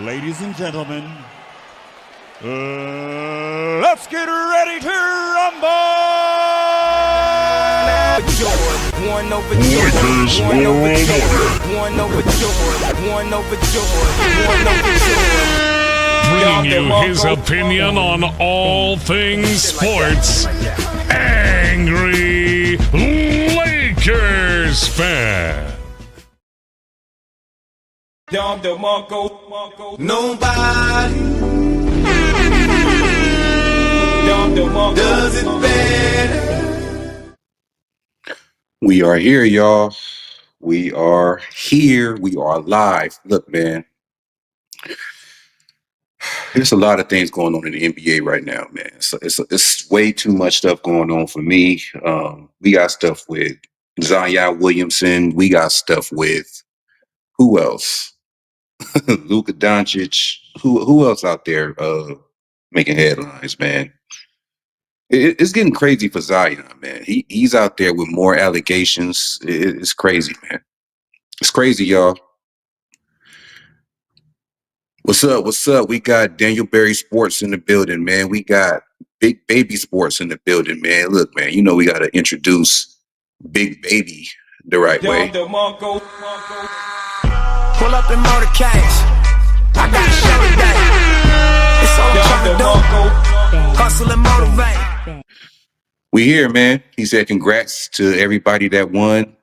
Ladies and gentlemen, let's get ready to rumble! One over Lakers, one over Jordan, one over Jordan, one over Jordan, one over Jordan. Bringing you his opinion on all things sports. Angry Lakers fan. Nobody does it better. We are here, y'all. We are here. We are live. Look, man, there's a lot of things going on in the NBA right now, man. So it's way too much stuff going on for me. We got stuff with Zion Williamson. We got stuff with who else? Luka Dončić. Who else out there making headlines, man? It's getting crazy for Zion, man. He's out there with more allegations. It's crazy, man. It's crazy, y'all. What's up? What's up? We got Daniel Berry Sports in the building, man. We got Big Baby Sports in the building, man. Look, man, you know we got to introduce Big Baby the right way. Pull up in motorcades. I got a show today. It's all I'm trying to do. Hustle and motivate. We here, man. He said congrats to everybody that won.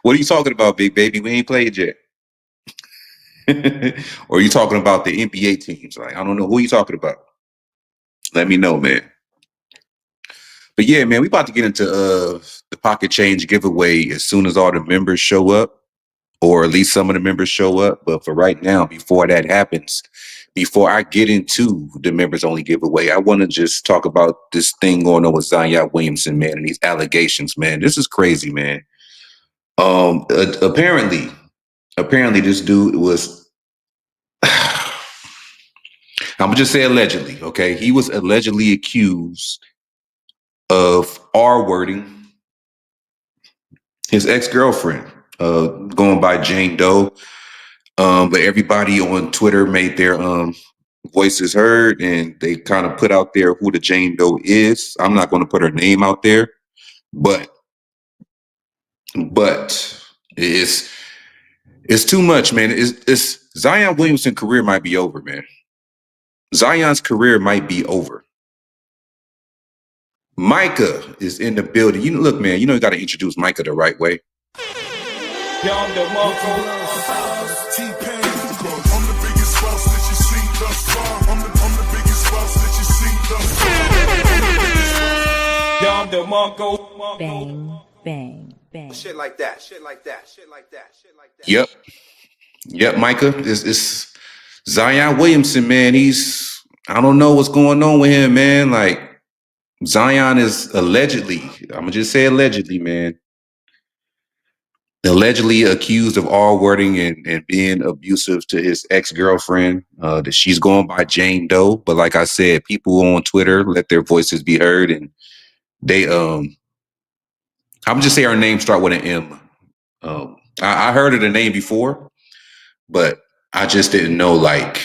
What are you talking about, Big Baby? We ain't played yet. Or are you talking about the NBA teams? Like, I don't know. Who are you talking about? Let me know, man. But yeah, man, we about to get into the pocket change giveaway as soon as all the members show up, or at least some of the members show up. But for right now, before that happens, before I get into the members only giveaway, I want to just talk about this thing going on with Zion Williamson, man, and these allegations, man. This is crazy, man. Apparently this dude was, I'm gonna just say allegedly, okay? He was allegedly accused of R-wording his ex-girlfriend, going by Jane Doe. But everybody on Twitter made their voices heard, and they kind of put out there who the Jane Doe is. I'm not going to put her name out there, but it's too much, man. It's Zion Williamson's career might be over, man. Zion's career might be over. Micah is in the building. You know, look, man, you know you got to introduce Micah the right way. Bang, bang, bang. Shit like that. Shit like that. Shit like that. Shit like that. Yep, Micah. It's Zion Williamson, man. I don't know what's going on with him, man. Like, Zion is allegedly, I'm gonna just say allegedly, man, allegedly accused of R-wording and being abusive to his ex-girlfriend. That she's going by Jane Doe. But like I said, people on Twitter let their voices be heard, and they I'm just say her name start with an M. I heard of the name before, but I just didn't know like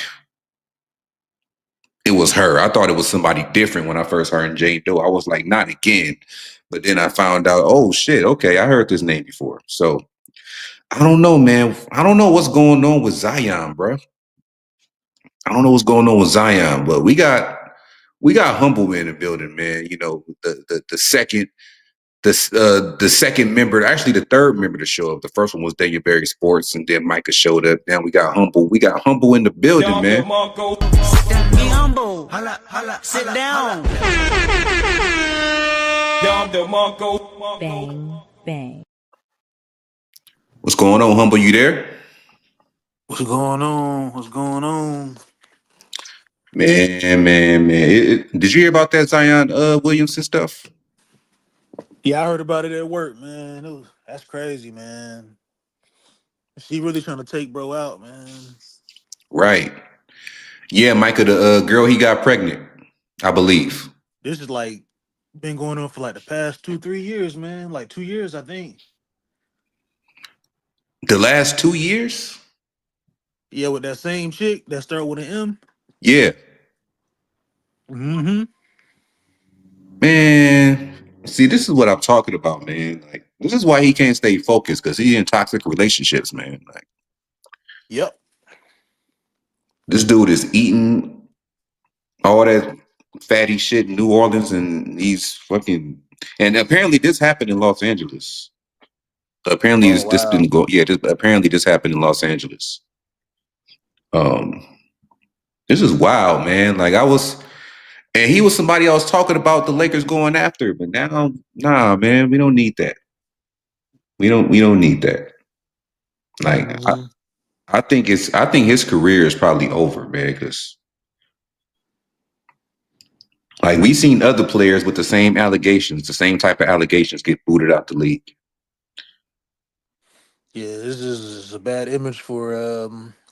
it was her. I thought it was somebody different when I first heard Jane Doe. I was like, not again. But then I found out, oh shit, okay, I heard this name before. So I don't know, man. I don't know what's going on with Zion, bro. I don't know what's going on with Zion, but we got Humble in the building, man. You know, the second member, actually the third member to show up. The first one was Daniel Berry Sports, and then Micah showed up. Now we got Humble. We got Humble in the building, man. Be humble. Sit down. Bang, bang. What's going on, Humble? You there? What's going on? What's going on? Man. Did you hear about that Zion Williamson stuff? Yeah, I heard about it at work, man. That's crazy, man. She really trying to take bro out, man. Right. Yeah, Micah, the girl he got pregnant, I believe. This is like been going on for like the past 2-3 years, man. Like 2 years, I think. The last 2 years? Yeah, with that same chick that start with an M. Yeah, Mm-hmm. man. See, this is what I'm talking about, man. Like, this is why he can't stay focused because he's in toxic relationships, man. Like, Yep. this dude is eating all that fatty shit in New Orleans, and he's fucking. And apparently, this happened in Los Angeles. Apparently, Oh this wow. didn't go. Yeah, apparently this happened in Los Angeles. Um, this is wild, man. Like I was, and he was somebody I was talking about the Lakers going after, but now, nah, man, we don't need that. We don't need that. Like Mm-hmm. I think his career is probably over, man. Because like we seen other players with the same allegations, the same type of allegations, get booted out the league. Yeah, this is a bad image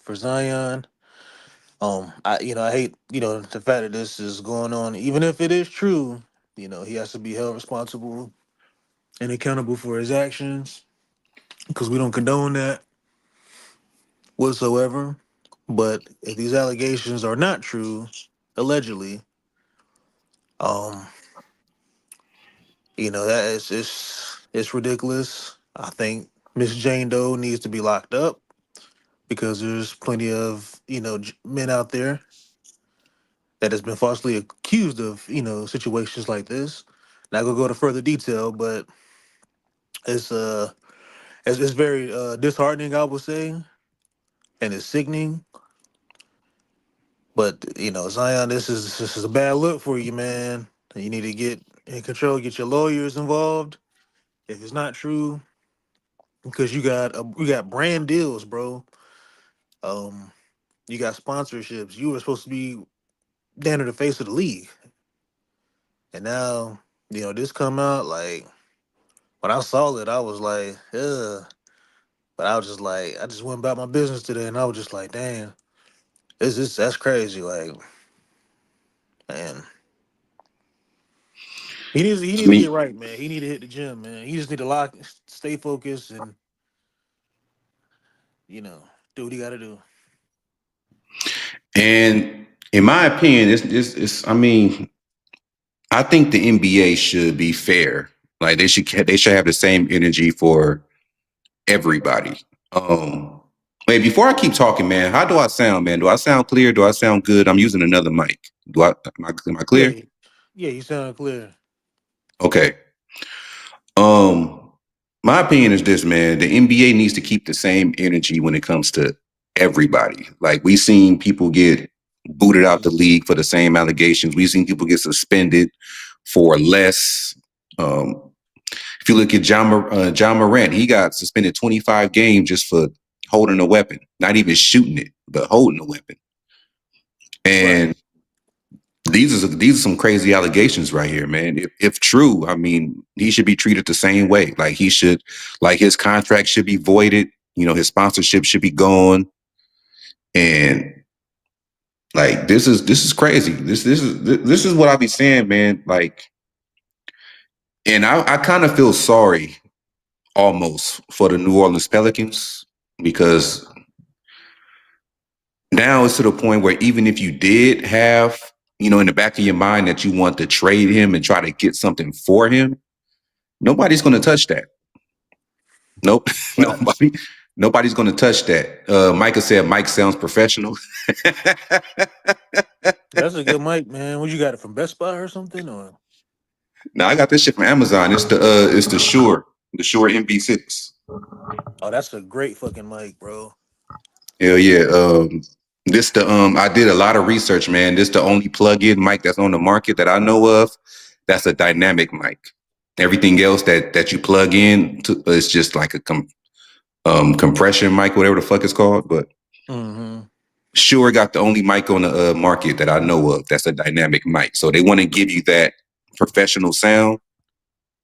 for Zion. I hate the fact that this is going on. Even if it is true, he has to be held responsible and accountable for his actions because we don't condone that whatsoever. But if these allegations are not true, allegedly, um, that is it's ridiculous. I think Miss Jane Doe needs to be locked up because there's plenty of men out there that has been falsely accused of situations like this. Not gonna go to further detail, but it's uh it's very disheartening, I would say, and it's sickening. But Zion, this is a bad look for you, man. You need to get in control, get your lawyers involved if it's not true, because you got brand deals, bro. Um, you got sponsorships. You were supposed to be down to the face of the league, and now this come out like when I saw it, I was like, ugh. But I was just like, I just went about my business today, and I was just like, damn, that's crazy. Like, man, he I needs to mean, get right, man. He need to hit the gym, man. He just need to stay focused, and do what he got to do. and in my opinion, it's I mean, I think the NBA should be fair. Like they should have the same energy for everybody. Wait, before I keep talking, man, how do I sound, man? Do I sound clear? Do I sound good? I'm using another mic. Am I clear? Yeah, yeah, you sound clear. Okay. Um, my opinion is this, man. The NBA needs to keep the same energy when it comes to everybody. Like we seen people get booted out the Mhm. league for the same allegations. We've seen people get suspended for less. Um, if you look at John Morant, he got suspended 25 games just for holding a weapon, not even shooting it, but holding a weapon. Right. And these are some crazy allegations right here, man. If true, I mean, he should be treated the same way. Like he should, like his contract should be voided. His sponsorship should be gone. And like this is crazy. This is what I be saying, man. Like, and I kind of feel sorry almost for the New Orleans Pelicans because now it's to the point where even if you did have, in the back of your mind that you want to trade him and try to get something for him, nobody's going to touch that. Nope. Facts. Nobody's going to touch that. Micah said Mike sounds professional. That's a good mic, man. What, you got it from Best Buy or something, or? Now I got this shit from Amazon. It's the Shure MB6. Oh, that's a great fucking mic, bro. Hell yeah. This the I did a lot of research, man. This the only plug-in mic that's on the market that I know of. That's a dynamic mic. Everything else that you plug in to is just like a compression mic, whatever the fuck it's called. But Mm-hmm. Shure got the only mic on the market that I know of that's a dynamic mic. So they want to give you that professional sound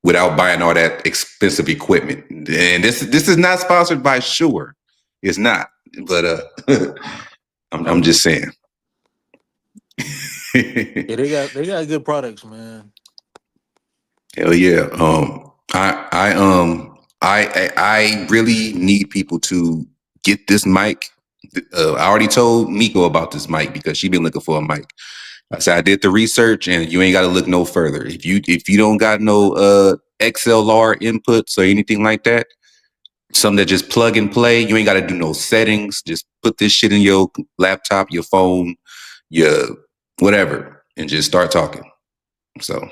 without buying all that expensive equipment. And this is not sponsored by Shure. It's not. But I'm just saying. Yeah, they got good products, man. Hell yeah. I really need people to get this mic I already told Miko about this mic because she been looking for a mic. I said I did the research, and you ain't got to look no further. If you don't got no XLR inputs or anything like that, something that just plug and play, you ain't got to do no settings. Just put this shit in your laptop, your phone, your whatever, and just start talking. So,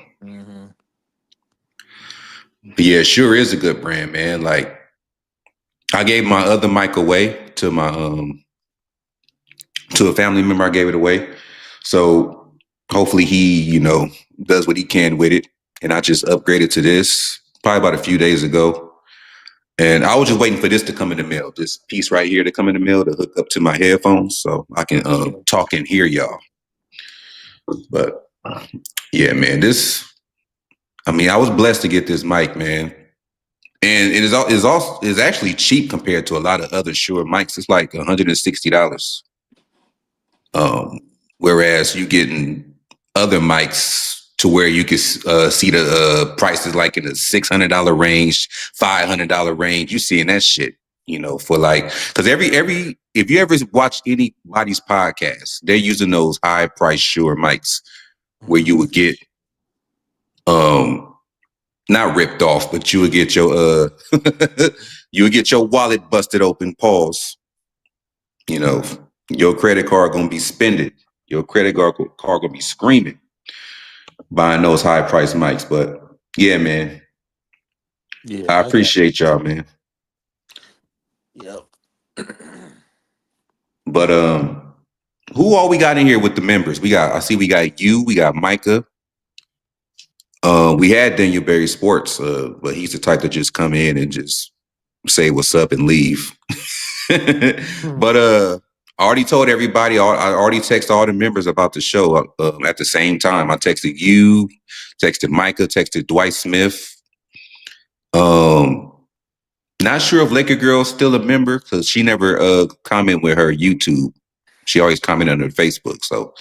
but yeah, Shure is a good brand, man. Like, I gave my other mic away to my to a family member. I gave it away, so hopefully he, does what he can with it. And I just upgraded to this probably about a few days ago. And I was just waiting for this to come in the mail. This piece right here to come in the mail to hook up to my headphones, so I can talk and hear y'all. But yeah, man, I was blessed to get this mic, man. And it is actually cheap compared to a lot of other Shure mics. It's like $160. Whereas you getting other mics to where you can see the prices like in the $600 range, $500 range. You seeing that shit, for like, because if you ever watch anybody's podcast, they're using those high price Shure mics where you would get not ripped off, but you would get your you would get your wallet busted open. Pause. Your credit card gonna be spending. Your credit card gonna be screaming buying those high price mics. But yeah, man. Yeah, I appreciate y'all, man. Yep. But who all we got in here with the members? We got you, we got Micah. We had Daniel Berry Sports, but he's the type to just come in and just say what's up and leave. But I already told everybody, I already texted all the members about the show at the same time. I texted you, texted Micah, texted Dwight Smith. Not sure if Laker Girl's still a member because she never comment with her YouTube. She always commented on her Facebook. So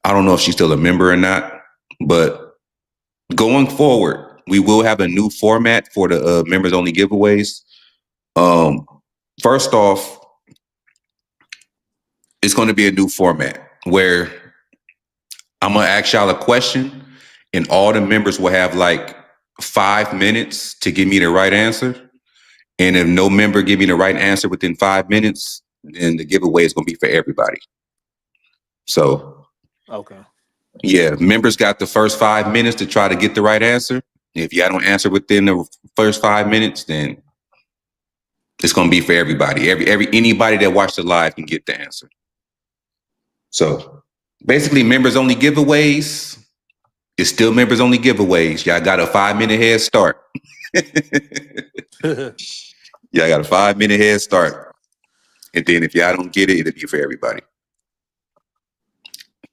I don't know if she's still a member or not. But going forward, we will have a new format for the members only giveaways. First off, it's going to be a new format where I'm going to ask y'all a question and all the members will have like 5 minutes to give me the right answer. And if no member give me the right answer within 5 minutes, then the giveaway is going to be for everybody. So, okay. Yeah, members got the first 5 minutes to try to get the right answer. If y'all don't answer within the first 5 minutes, then it's going to be for everybody. Anybody that watched the live can get the answer. So basically, members only giveaways. It's still members only giveaways. Y'all got a 5-minute head start. Y'all got a 5-minute head start. And then if y'all don't get it, it'll be for everybody.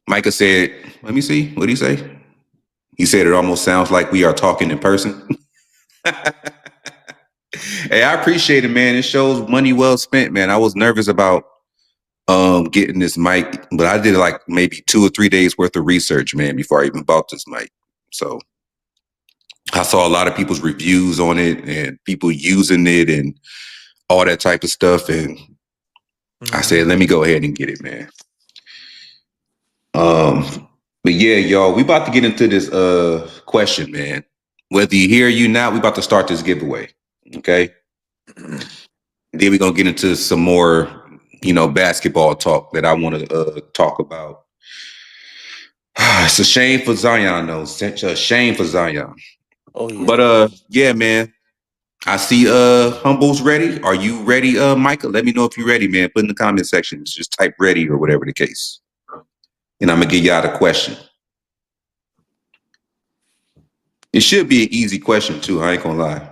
Micah said, let me see. What did he say? He said it almost sounds like we are talking in person. Hey, I appreciate it, man. It shows money well spent, man. I was nervous about getting this mic, but I did like maybe 2 or 3 days worth of research, man, before I even bought this mic. So I saw a lot of people's reviews on it and people using it and all that type of stuff. And I said, let me go ahead and get it, man. But yeah, y'all, we about to get into this question, man. Whether you hear or you not, we about to start this giveaway. Okay. Then we're gonna get into some more, basketball talk that I want to talk about. It's a shame for Zion, though. Such a shame for Zion. Oh yeah. But yeah, man. I see Humble's ready. Are you ready, Micah? Let me know if you're ready, man. Put in the comment section. Just type ready or whatever the case. And I'm gonna give y'all the question. It should be an easy question too. I ain't gonna lie.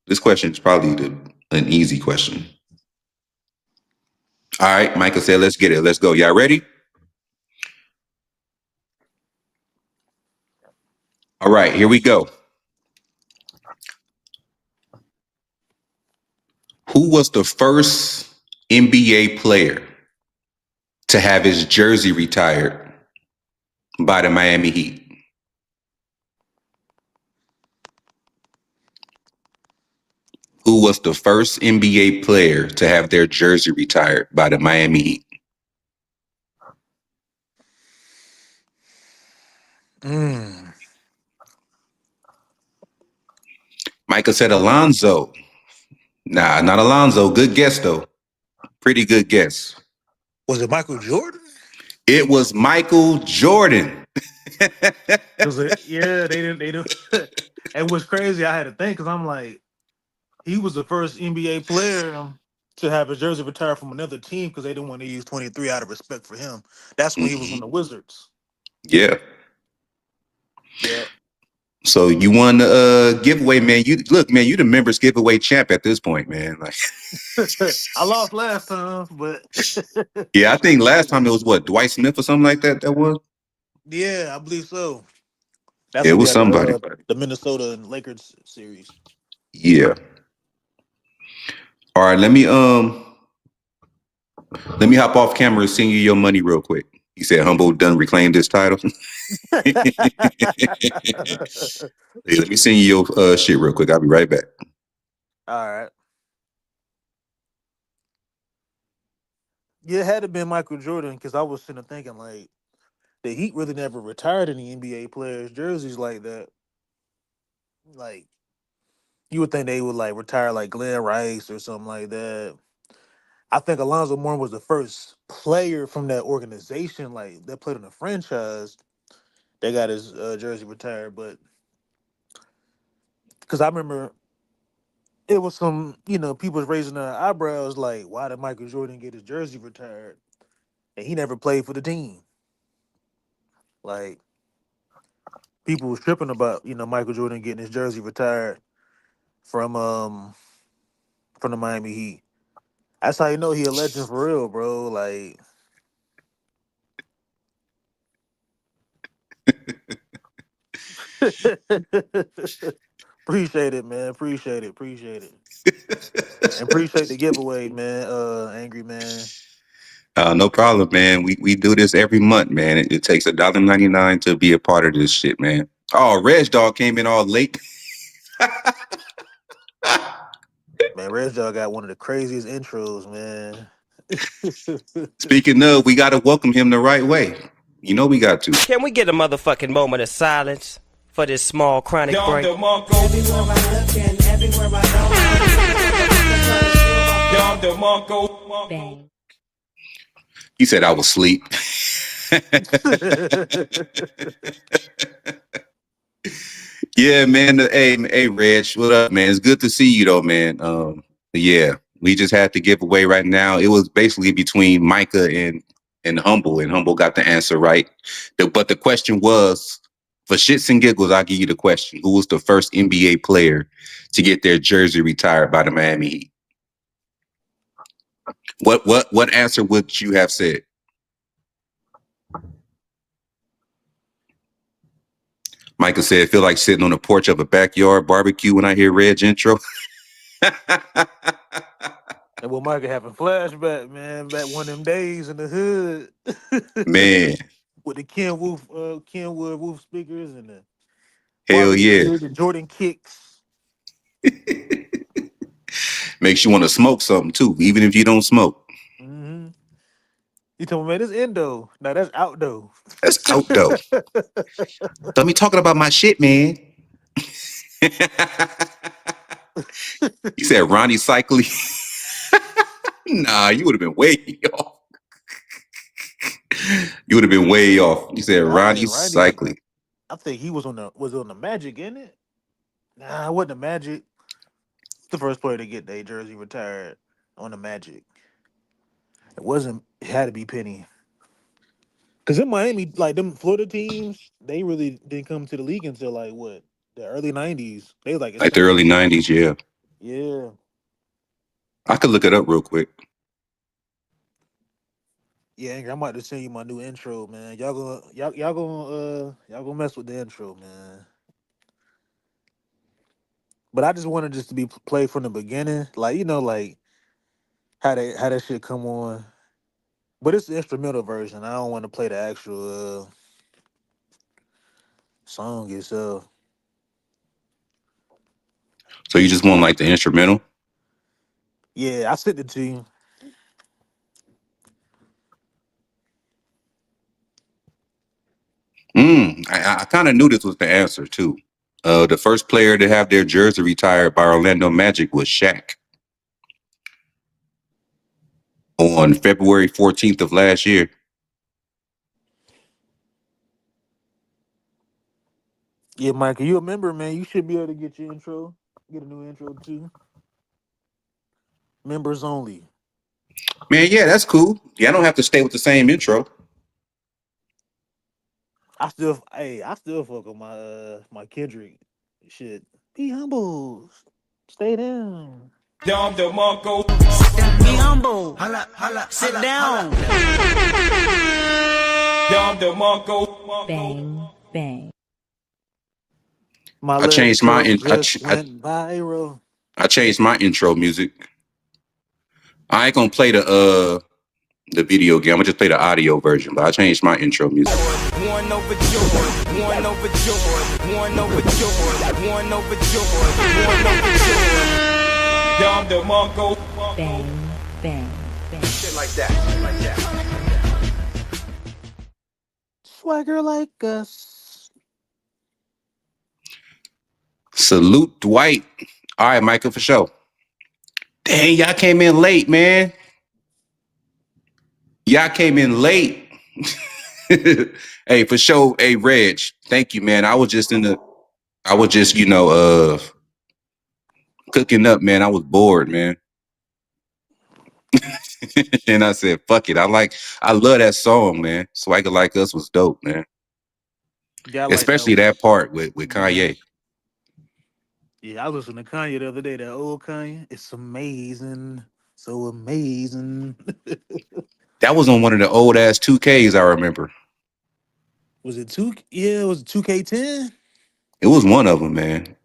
This question is probably an easy question. All right, Micah said, let's get it. Let's go. Y'all ready? All right, here we go. Who was the first NBA player to have his jersey retired by the Miami Heat? Who was the first NBA player to have their jersey retired by the Miami Heat? Micah said Alonzo. Nah, not Alonzo. Good guess, though. Pretty good guess. Was it Michael Jordan? It was Michael Jordan. Yeah, they didn't. And what's crazy, I had to think because I'm like, he was the first NBA player to have his jersey retired from another team because they didn't want to use 23 out of respect for him. That's when he was on the Wizards. Yeah. Yeah. So you won the giveaway, man. You look, man. You the members giveaway champ at this point, man. Like, I lost last time, but yeah, I think last time it was what, Dwight Smith or something like that. That was. yeah, I believe so. That's It when we was had somebody. the Minnesota and Lakers series. Yeah. All right. Let me hop off camera and send you your money real quick. He said, "Humble done reclaimed this title." Hey, let me send you your shit real quick. I'll be right back. All right. Yeah, it had to been Michael Jordan because I was sitting there thinking like the Heat really never retired any NBA players' jerseys like that. Like you would think they would like retire like Glenn Rice or something like that. I think Alonzo Mourning was the first player from that organization, like that played in the franchise. They got his jersey retired, but because I remember it was some, people was raising their eyebrows like, why did Michael Jordan get his jersey retired? And he never played for the team. Like people was tripping about, Michael Jordan getting his jersey retired from the Miami Heat. That's how you know he a legend for real, bro. Like appreciate it, man. Appreciate it. Appreciate it. And appreciate the giveaway, man. Angry man. No problem, man. We do this every month, man. It takes $1.99 to be a part of this shit, man. Oh, Reg Dog came in all late. Man, Red Dog got one of the craziest intros, man. Speaking of, we got to welcome him the right way. You know we got to. Can we get a motherfucking moment of silence for this small chronic break? Bang. He said I was asleep. Yeah, man. Hey, Reg, what up, man? It's good to see you, though, man. Yeah, we just had to give away right now. It was basically between Micah and Humble, and Humble got the answer right. But the question was, for shits and giggles, I'll give you the question: who was the first NBA player to get their jersey retired by the Miami Heat? What answer would you have said? Micah said, "Feel like sitting on the porch of a backyard barbecue when I hear Reg intro." And what Michael having flashback, man, back one of them days in the hood. Man, With the Kenwood Wolf speakers and the hell barbecue yeah. pit, the Jordan kicks. Makes you want to smoke something too, even if you don't smoke. Mm-hmm. You told me, man, this indo. Now that's outdoor. That's out though. Don't be talking about my shit, man. You said Ronnie Cycli. Nah, you would have been way off. You would have been way off. You said Nah, I Ronnie think Ronnie. Cycli. I think he was on the Magic, isn't it? Nah, it wasn't the Magic. The first player to get their jersey retired on the Magic. It wasn't. It had to be Penny. Because in Miami, like them Florida teams, they really didn't come to the league until like what the early '90s. They was like Like the early established. 90s, yeah. Yeah, I could look it up real quick. yeah. Angry, I'm about to send you my new intro, man. Y'all gonna mess with the intro, man. But I just wanted just to be played from the beginning, like like how that shit come on. But it's the instrumental version. I don't want to play the actual song itself. So you just want like the instrumental? Yeah, I sent it to you. I kind of knew this was the answer too. The first player to have their jersey retired by Orlando Magic was Shaq on February 14th of last year. Yeah, Michael, you a member, man. You should be able to get your intro. Get a new intro too. Members only. Man, yeah, that's cool. Yeah, I don't have to stay with the same intro. I still fuck with my Kendrick shit. Be humble. Stay down. Dom DeMarco. Be humble. Sit down. Dom DeMarco. Bang, bang. My I changed my intro I, just ch- I, went viral. I changed my intro music. I ain't gonna play the video game. I'm gonna just play the audio version, but I changed my intro music. One over Jordan. One over Jordan. One over Jordan. One over Jordan. One over Jordan. Dom DeMarco. Bang, bang, bang. Shit like that. Swagger like us. Salute Dwight. All right, Michael, for sure. Dang, y'all came in late, man. Y'all came in late. Hey, for sure. Hey, Reg, thank you, man. I was just, cooking up, man. I was bored, man. And I said, fuck it. I love that song, man. Swagger Like Us was dope, man. Yeah, I like Especially that part with Kanye. Yeah, I listened to Kanye the other day. That old Kanye, it's amazing, so amazing. That was on one of the old ass 2Ks, I remember. Was it two? Yeah, it was 2K10. It was one of them, man.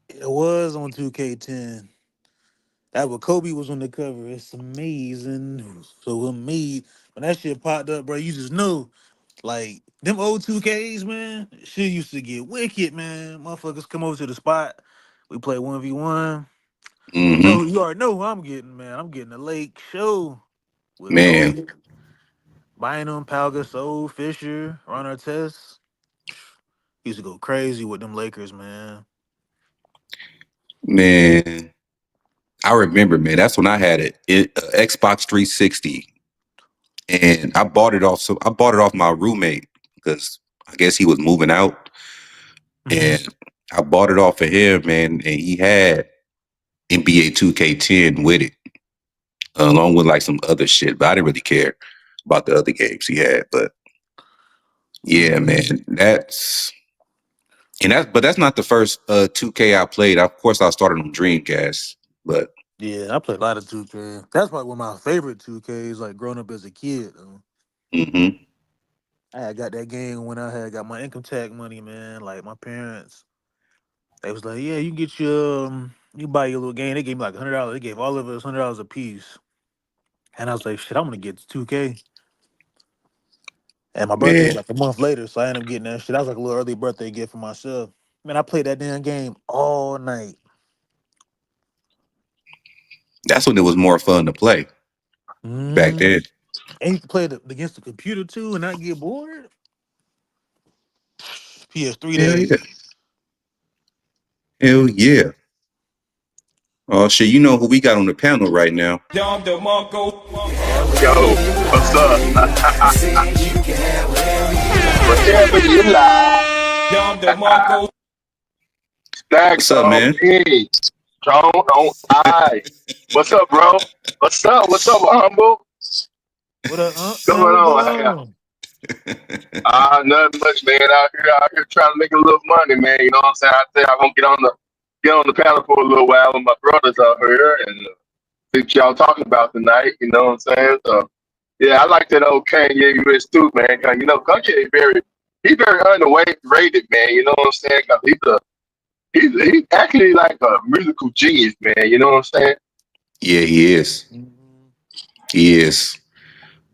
It was on 2K10. That what Kobe was on the cover. It's amazing, so amazing. When that shit popped up, bro, you just knew. Like them old 2Ks, man. Shit used to get wicked, man. Motherfuckers come over to the spot. We play 1v1. Mm-hmm. You already know who I'm getting, man. I'm getting a Lake Show with Man, Kobe, Bynum, Pau Gasol, Fisher, Ron Artest. Used to go crazy with them Lakers, man. man. I remember, man. That's when I had it, Xbox 360, and I bought it off. So I bought it off my roommate because I guess he was moving out, and I bought it off of him, man. And he had NBA 2K10 with it, along with like some other shit. But I didn't really care about the other games he had. But yeah, man, but that's not the first 2K I played. Of course, I started on Dreamcast, but Yeah, I played a lot of 2K. That's probably one of my favorite 2Ks, like growing up as a kid. mm-hmm. I had got that game when I had got my income tax money, man. Like my parents, they was like, "Yeah, you get your, you buy your little game." They gave me like $100. They gave all of us $100 a piece, and I was like, "Shit, I'm gonna get 2K." And my birthday was Man, like a month later, so I ended up getting that shit. That was like a little early birthday gift for myself. Man, I played that damn game all night. that's when it was more fun to play back then. And you can play it against the computer too, and not get bored. PS3 Hell days. yeah. Hell yeah. Oh shit, you know who we got on the panel right now? Dom DeMarco. Yo, what's up? Whatever you like. Dom DeMarco. Stacks What's up, on man? me. Strong on I. What's up, bro? What's up? What's up, humble? What up, What's going on? Nothing much, man. Out here trying to make a little money, man. You know what I'm saying? I think I'm gonna get on the panel for a little while with my brothers out here and see what y'all talking about tonight. You know what I'm saying? So yeah, I like that old Kanye West too, man. 'Cause, you know, Kanye he's very underrated, man. You know what I'm saying? 'Cause he's actually like a musical genius, man. You know what I'm saying? Yeah, he is. He is.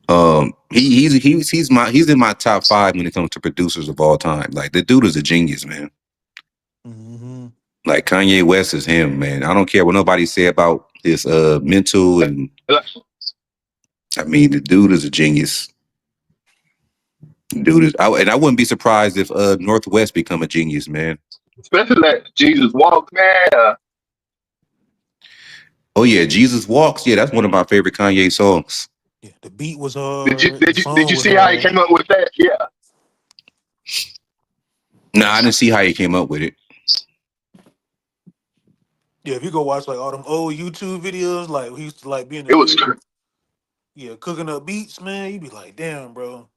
He's in my top 5 when it comes to producers of all time. Like the dude is a genius, man. Mm-hmm. Like Kanye West is him, man. I don't care what nobody say about his mental, and I mean, the dude is a genius. Dude is, and I wouldn't be surprised if Northwest become a genius, man. Especially that Jesus Walk, man. Oh yeah, Jesus Walks. Yeah, that's one of my favorite Kanye songs. Yeah, the beat was hard. Did you see how he came up with that? Yeah. Nah, I didn't see how he came up with it. Yeah, if you go watch like all them old YouTube videos, like he used to like being It was good. cooking up beats, man. You'd be like, damn, bro.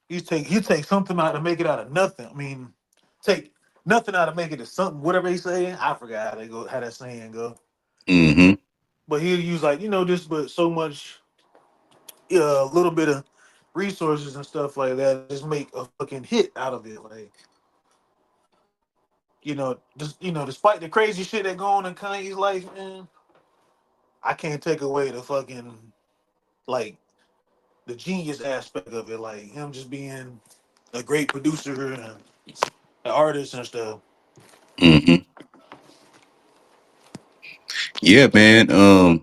You take something out to make it out of nothing. I mean, take nothing out to make it to something. Whatever he's saying, I forgot how that saying go. Mm-hmm. But he'll use like just but so much, a little bit of resources and stuff like that, just make a fucking hit out of it. Like, despite the crazy shit that go on in Kanye's life, man, I can't take away the fucking like the genius aspect of it, like him just being a great producer and an artist and stuff. Mm-hmm. Yeah, man.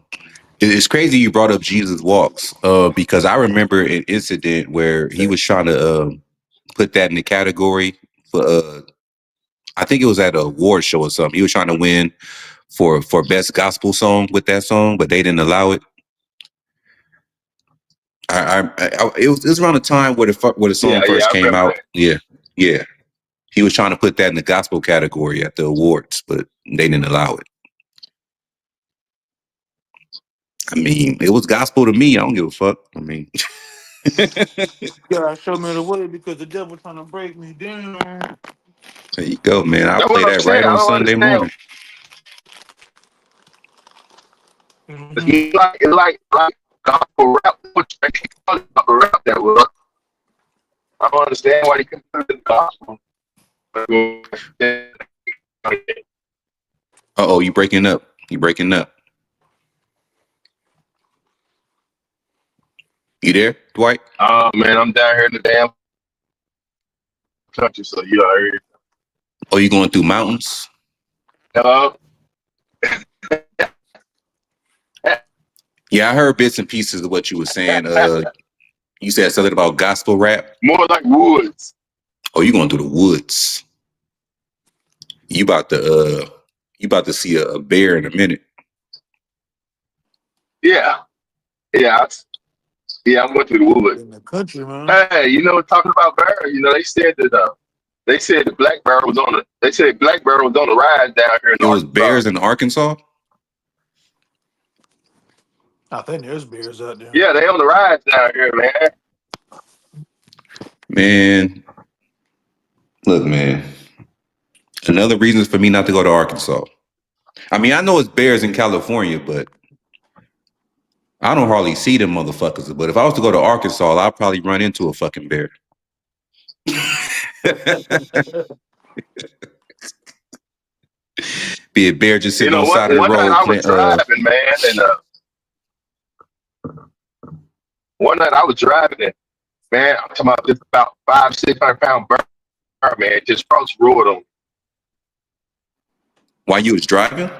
It's crazy you brought up Jesus Walks, because I remember an incident where he was trying to put that in the category for I think it was at an award show or something. He was trying to win for best gospel song with that song, but they didn't allow it. It was around the time where the song first came out. That. Yeah. He was trying to put that in the gospel category at the awards, but they didn't allow it. I mean, it was gospel to me. I don't give a fuck. I mean, God, show me the way because the devil trying to break me down. There you go, man. I'll play that right on Sunday morning. It's like gospel rap. Gospel rap that was. I don't understand why they couldn't put it in gospel. Uh-oh, you breaking up. You breaking up. You there, Dwight? Oh, man, I'm down here in the damn country, so you already. Oh, you going through mountains? Hello? Yeah, I heard bits and pieces of what you were saying. You said something about gospel rap? More like woods. Oh, you going through the woods. You about to see a bear in a minute. Yeah. Yeah, I went to the woods. In the country, man. Hey, talking about bear, they said that the black bear was on the rise down here in It was Arkansas. bears in Arkansas? I think there's bears out there. Yeah, they on the rise down here, man. Man, look, man. Another reason for me not to go to Arkansas. I mean, I know it's bears in California, but I don't hardly see them motherfuckers. But if I was to go to Arkansas, I'd probably run into a fucking bear. Be a bear just sitting on the side of the road. I was driving, man, and one night I was driving, and man, I'm talking about just about 500-600 pound bear, man, just cross the road on me. While you was driving?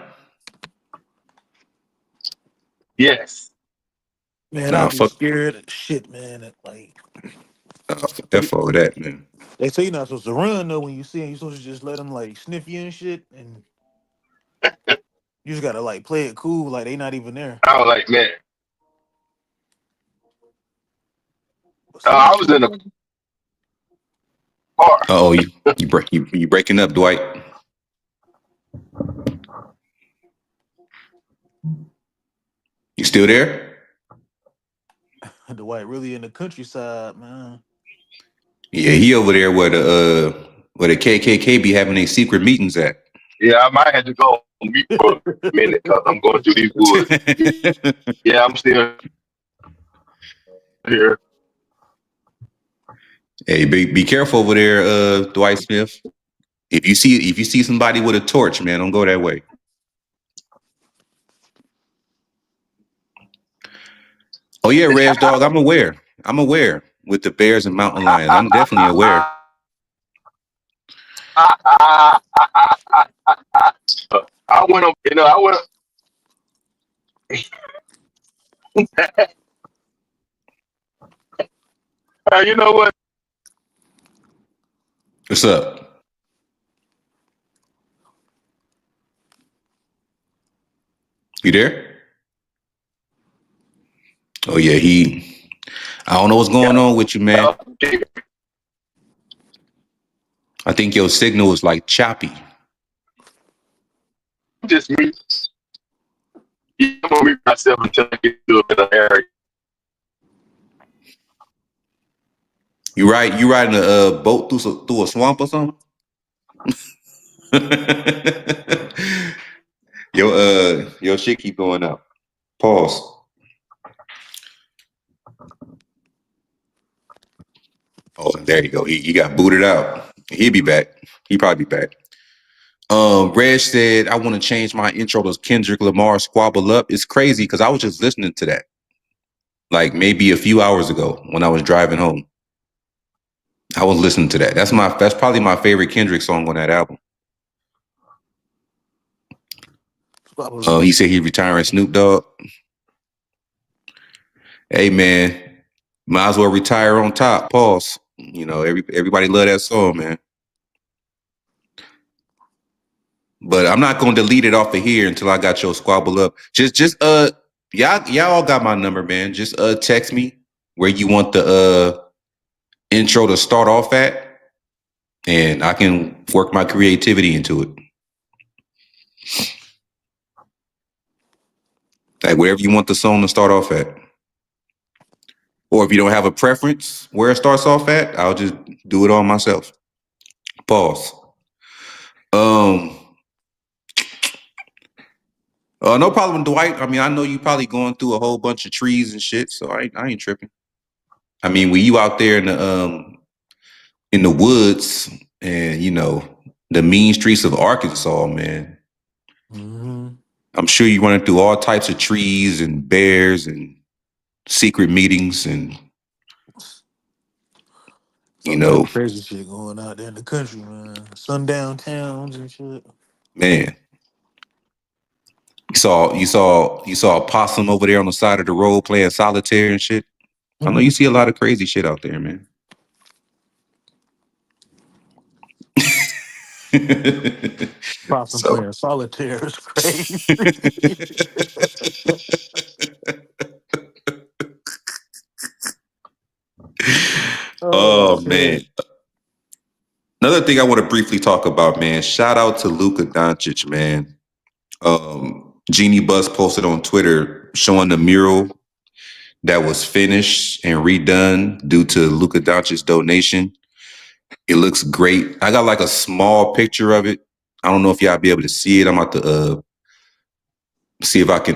Yes. Man, I'm scared of shit, man. Like, F all that, man. They say you're not supposed to run though when you see him. You're supposed to just let them like sniff you and shit, and you just gotta like play it cool, like they not even there. I was like, man. I was in a car. Oh, you breaking up, Dwight? You still there? Dwight really in the countryside, man. Yeah, he over there where the KKK be having their secret meetings at. Yeah, I might have to go on mute for a minute because I'm going through these woods. Yeah, I'm still here. Hey, be careful over there, Dwight Smith. If you see somebody with a torch, man, don't go that way. Oh yeah, Rev Dog, I'm aware. With the bears and mountain lions, I'm definitely aware. I went up, You know what? What's up? You there? Oh yeah, I don't know what's going on with you, man. I think your signal is like choppy. Just me. I'm gonna mute myself until I get to a better area. You riding a boat through a swamp or something? Your shit keep going up. Pause. Oh, there you go. He got booted out. He'll be back. He probably be back. Reg said, I want to change my intro to Kendrick Lamar Squabble Up. It's crazy because I was just listening to that like maybe a few hours ago when I was driving home. I was listening to that. That's probably my favorite Kendrick song on that album. He said he's retiring Snoop Dogg. Hey man, might as well retire on top. Pause. You know, everybody love that song, man. But I'm not gonna delete it off of here until I got your Squabble Up. Just y'all all got my number, man. Just text me where you want the intro to start off at, and I can work my creativity into it. Like wherever you want the song to start off at. Or if you don't have a preference where it starts off at, I'll just do it all myself. Pause. No problem, Dwight. I mean, I know you probably going through a whole bunch of trees and shit, so I ain't tripping. I mean, when you out there in the woods and you know the mean streets of Arkansas, man, I'm sure you're running through all types of trees and bears and secret meetings and you know, crazy shit going out there in the country, man. Sundown towns and shit. man. You saw a possum over there on the side of the road playing solitaire and shit. I know you see a lot of crazy shit out there, man. Possum playing solitaire is crazy. Oh man. Another thing I want to briefly talk about, man. Shout out to Luka Dončić, man. Jeannie Buss posted on Twitter showing the mural that was finished and redone due to Luka Dončić's donation. It looks great. I got like a small picture of it. I don't know if y'all be able to see it. I'm about to see if I can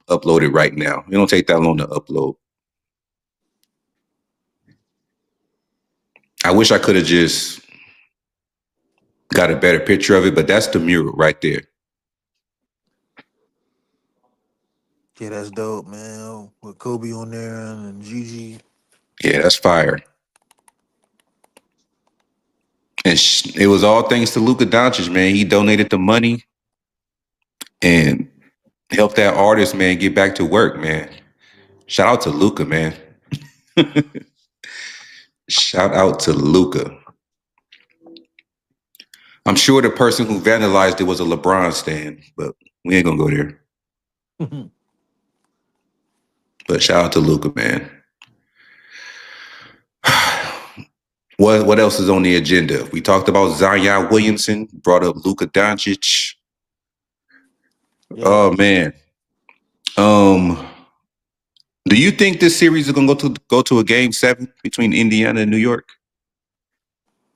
upload it right now. It don't take that long to upload. I wish I could have just got a better picture of it, but that's the mural right there. Yeah, that's dope, man. With Kobe on there and Gigi. Yeah, that's fire. And it was all thanks to Luka Dončić, man. He donated the money and helped that artist, man, get back to work, man. Shout out to Luka, man. Shout out to Luka. I'm sure the person who vandalized it was a LeBron stan, but we ain't gonna go there. But shout out to Luka, man. What else is on the agenda? We talked about Zion Williamson, brought up Luka Dončić. Yeah. Oh man. Do you think this series is gonna go to a game 7 between Indiana and New York?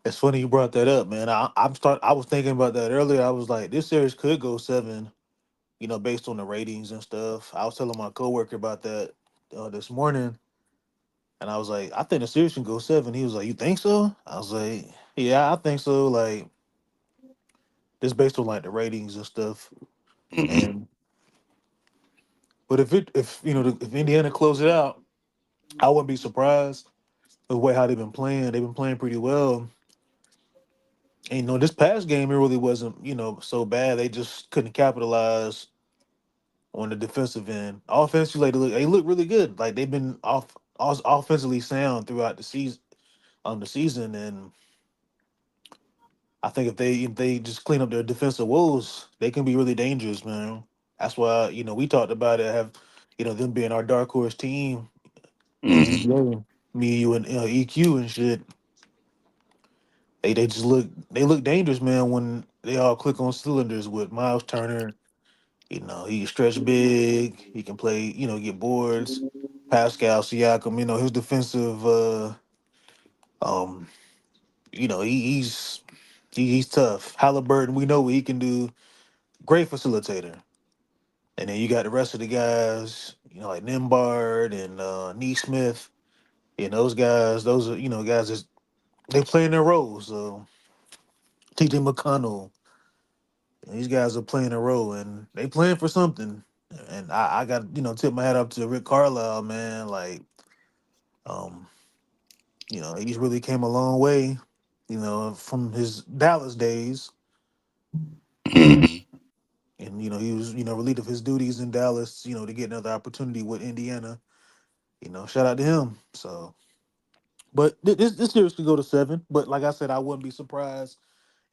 It's funny you brought that up, man. I was thinking about that earlier. I was like, this series could go 7, you know, based on the ratings and stuff. I was telling my coworker about that this morning, and I was like, I think the series can go 7. He was like, you think so? I was like, yeah, I think so. Like, just based on like the ratings and stuff. And but if if Indiana close it out, I wouldn't be surprised the way how they've been playing. They've been playing pretty well. And, this past game, it really wasn't, so bad. They just couldn't capitalize on the defensive end. Offensively, they look really good. Like they've been offensively sound throughout the season, and I think if they just clean up their defensive woes, they can be really dangerous, man. That's why we talked about it. Have them being our dark horse team in the Mhm. NBA. Me, you, and EQ and shit. They just look dangerous, man. When they all click on cylinders with Miles Turner. He can stretch big. He can play. Get boards. Pascal Siakam. His defensive. Um. He's tough. Halliburton. We know what he can do. Great facilitator. And then you got the rest of the guys. Like Nimbard and Neesmith. And those guys. Those are guys that they playing their roles. So T.J. McConnell. These guys are playing a role, and they playing for something. And I got tip my hat up to Rick Carlisle, man. Like, um, he's really came a long way, from his Dallas days, Mhm. and he was relieved of his duties in Dallas, to get another opportunity with Indiana. Shout out to him. So, but this series could go to 7. But like I said, I wouldn't be surprised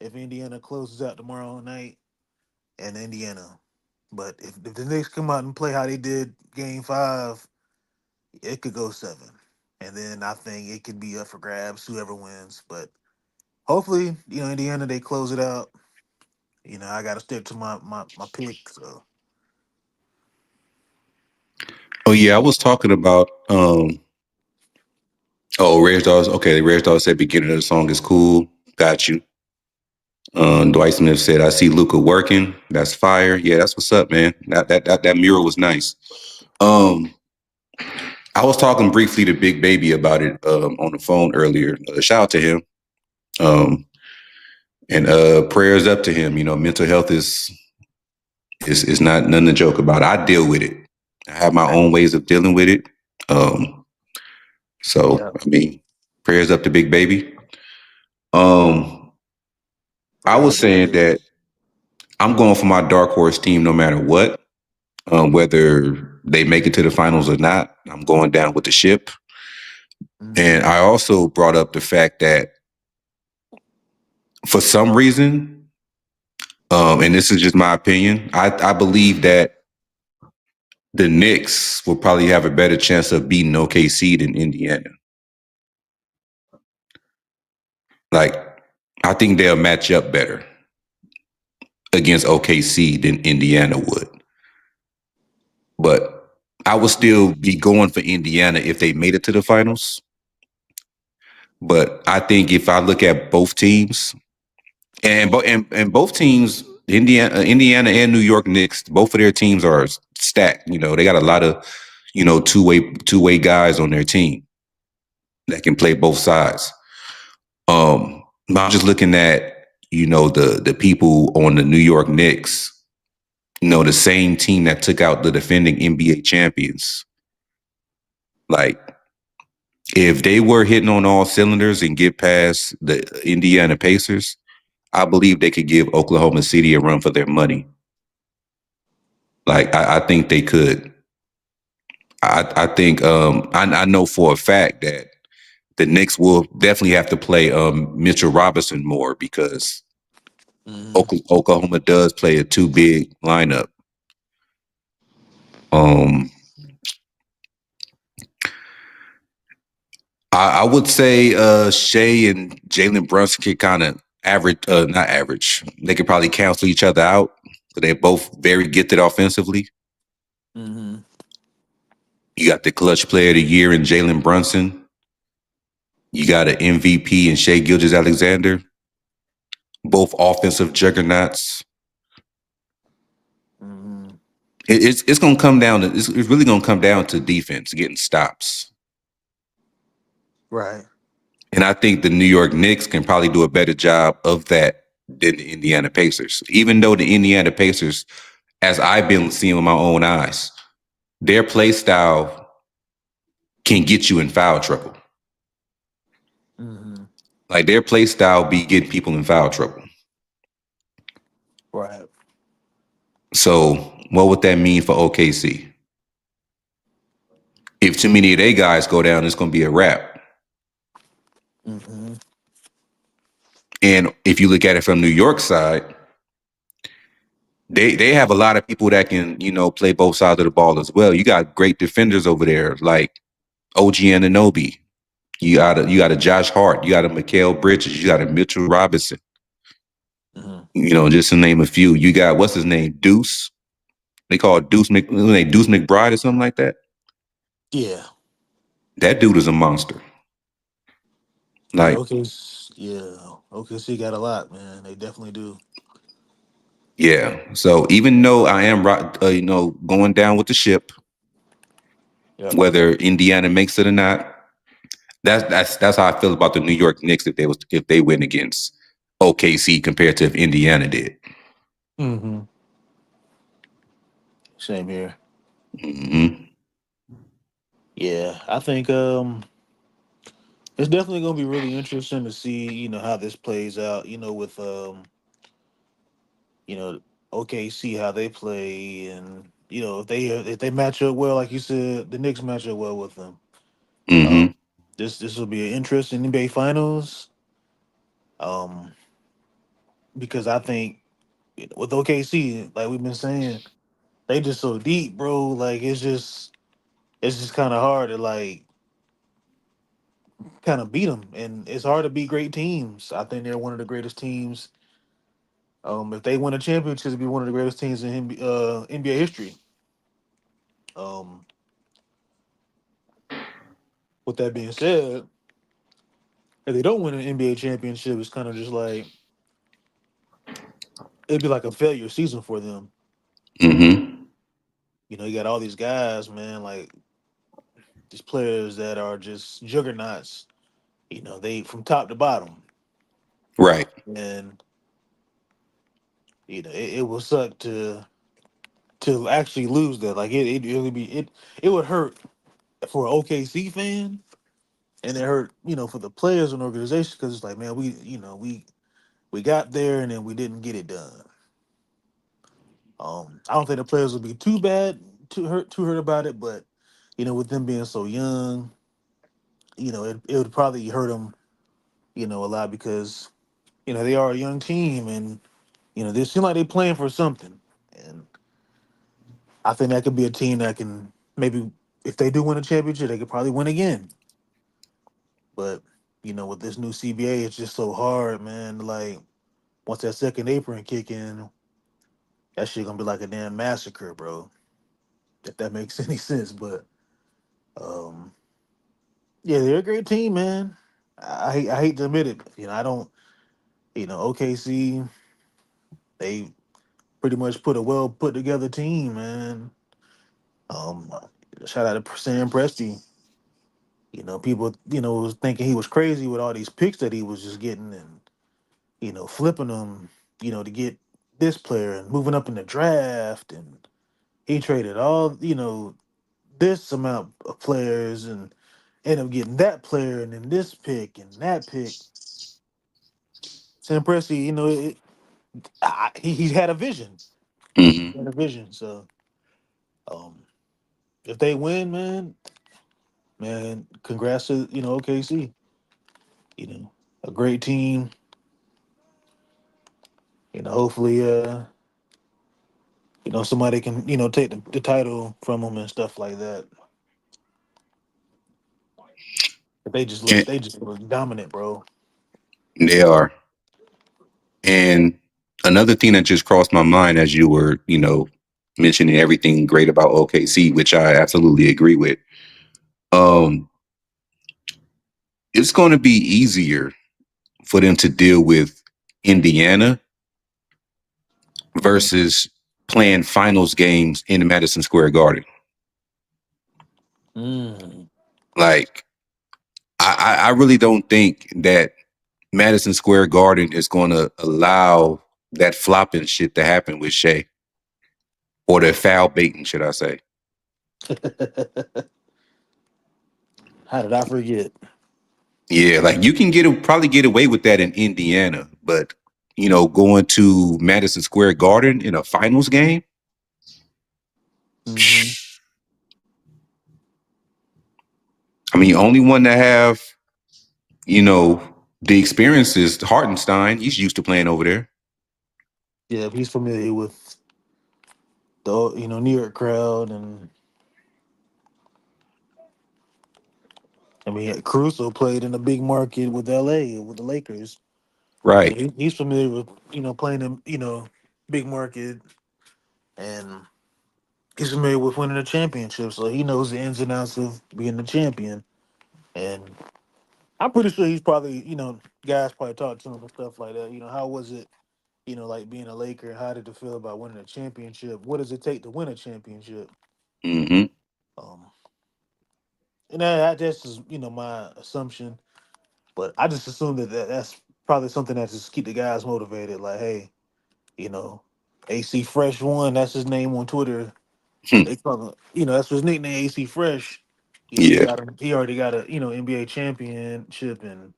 if Indiana closes out tomorrow night and Indiana. But if the Knicks come out and play how they did Game 5, it could go 7, and then I think it could be up for grabs whoever wins. But hopefully, Indiana they close it out. I got to stick to my pick. So Oh yeah, I was talking about Reg Dogs. Okay, Reg Dogs said beginning of the song is cool. Got you. Dwight Smith said, "I see Luka working. That's fire. Yeah, that's what's up, man. That mural was nice." Um, I was talking briefly to Big Baby about it on the phone earlier. Shout out to him. Um, and prayers up to him. Mental health is not nothing to joke about. I deal with it. I have my own ways of dealing with it. Um, yeah, so I mean, prayers up to Big Baby. Um, I prayers was up to Big saying Baby. that I'm going for my dark horse team no matter what. Whether they make it to the finals or not, I'm going down with the ship. Mm-hmm. And I also brought up the fact that for some reason, and this is just my opinion, I believe that the Knicks will probably have a better chance of beating OKC than Indiana. Like, I think they'll match up better against OKC than Indiana would. But I would still be going for Indiana if they made it to the finals. But I think if I look at both teams, and both teams, Indiana and New York Knicks, both of their teams are stacked. They got a lot of two way guys on their team that can play both sides. I'm just looking at the people on the New York Knicks. The same team that took out the defending NBA champions. Like, if they were hitting on all cylinders and get past the Indiana Pacers, I believe they could give Oklahoma City a run for their money. Like, I think they could. I think I know for a fact that the Knicks will definitely have to play Mitchell Robinson more because Mm-hmm. Oklahoma does play a too big lineup. Um, I would say Shea and Jalen Brunson could kind of not average. They could probably cancel each other out. But they're both very gifted offensively. Mm-hmm. You got the clutch player of the year in Jalen Brunson. You got an MVP in Shea Gilgeous-Alexander. Both offensive juggernauts. Mm-hmm. It's gonna come down to it's really gonna come down to defense, getting stops. Right. And I think the New York Knicks can probably do a better job of that than the Indiana Pacers. Even though the Indiana Pacers, as I've been seeing with my own eyes, their play style can get you in foul trouble. Mm-hmm. Like, their play style be getting people in foul trouble. Right. So what would that mean for OKC? If too many of their guys go down, it's going to be a wrap. Mm-hmm. And if you look at it from New York side, they have a lot of people that can, play both sides of the ball as well. You got great defenders over there like OG Anunoby. You got a Josh Hart. You got a Mikal Bridges. You got a Mitchell Robinson. Mm-hmm. Just to name a few. You got, what's his name? Deuce. They call it Deuce McBride or something like that. Yeah. That dude is a monster. Yeah, Like, OKC got a lot, man. They definitely do. yeah. So even though I am, going down with the ship, Yeah. whether Indiana makes it or not, that's how I feel about the New York Knicks if they win against OKC compared to if Indiana did. Mm-hmm. Same here. Mm-hmm. Yeah, I think it's definitely gonna be really interesting to see, how this plays out, with you know, OKC how they play, and if they match up well, like you said, the Knicks match up well with them. Mm-hmm. This will be an interesting NBA Finals. Um, because I think with OKC, like we've been saying, they just so deep, bro. Like it's just kind of hard to like kind of beat them, and it's hard to beat great teams. I think they're one of the greatest teams. If they win a championship, it'd be one of the greatest teams in NBA history. Um, with that being said, if they don't win an NBA championship, it's kind of just like it'd be like a failure season for them. Mm-hmm. You got all these guys, man, like these players that are just juggernauts. They from top to bottom, Right. and it will suck to actually lose that. Like it really be it would hurt for an OKC fan, and it hurt for the players and organization because it's like, man, we got there and then we didn't get it done. I don't think the players would be too hurt about it, but with them being so young, it would probably hurt them a lot because they are a young team, and they seem like they're playing for something, and I think that could be a team that can maybe, if they do win a championship, they could probably win again. But with this new CBA, it's just so hard, man. Like once that second apron kick in, that shit gonna be like a damn massacre, bro. If that makes any sense. But um, yeah, they're a great team, man. I hate to admit it. I don't. OKC, they pretty much put a well put together team, man. Um, Shout out to Sam Presti. People, was thinking he was crazy with all these picks that he was just getting, and flipping them, to get this player and moving up in the draft, and he traded all, this amount of players and ended up getting that player and then this pick and that pick. Sam Presti, he had a vision. Mm-hmm. He had a vision. So um, if they win, man, congrats to OKC. A great team. Hopefully, somebody can take the title from them and stuff like that. But And they just look dominant, bro. they are. And another thing that just crossed my mind as you were, mentioning everything great about OKC, which I absolutely agree with. Um, it's going to be easier for them to deal with Indiana Mhm. versus playing finals games in the Madison Square Garden. Mm. Like, I really don't think that Madison Square Garden is going to allow that flopping shit to happen with Shea, or the foul baiting, should I say? How did I forget? Yeah, like you can probably get away with that in Indiana, but going to Madison Square Garden in a finals game, mean, only one that have, the experience is Hartenstein. He's used to playing over there. Yeah, he's familiar with the New York crowd, and I mean Caruso played in a big market with LA with the Lakers. So Right. he's familiar with playing in big market, and he's familiar with winning a championship. So he knows the ins and outs of being the champion. And I'm pretty sure he's probably guys probably talked to him and stuff like that. How was it? Like being a Laker, how did it feel about winning a championship? What does it take to win a championship? Mm-hmm. Um, and that's just my assumption, but I just assume that's probably something that just keep the guys motivated. Like, hey, you know, AC Fresh won. That's his name on Twitter. They call him, that's his nickname, AC Fresh. He Yeah. got him. He already got a NBA championship, and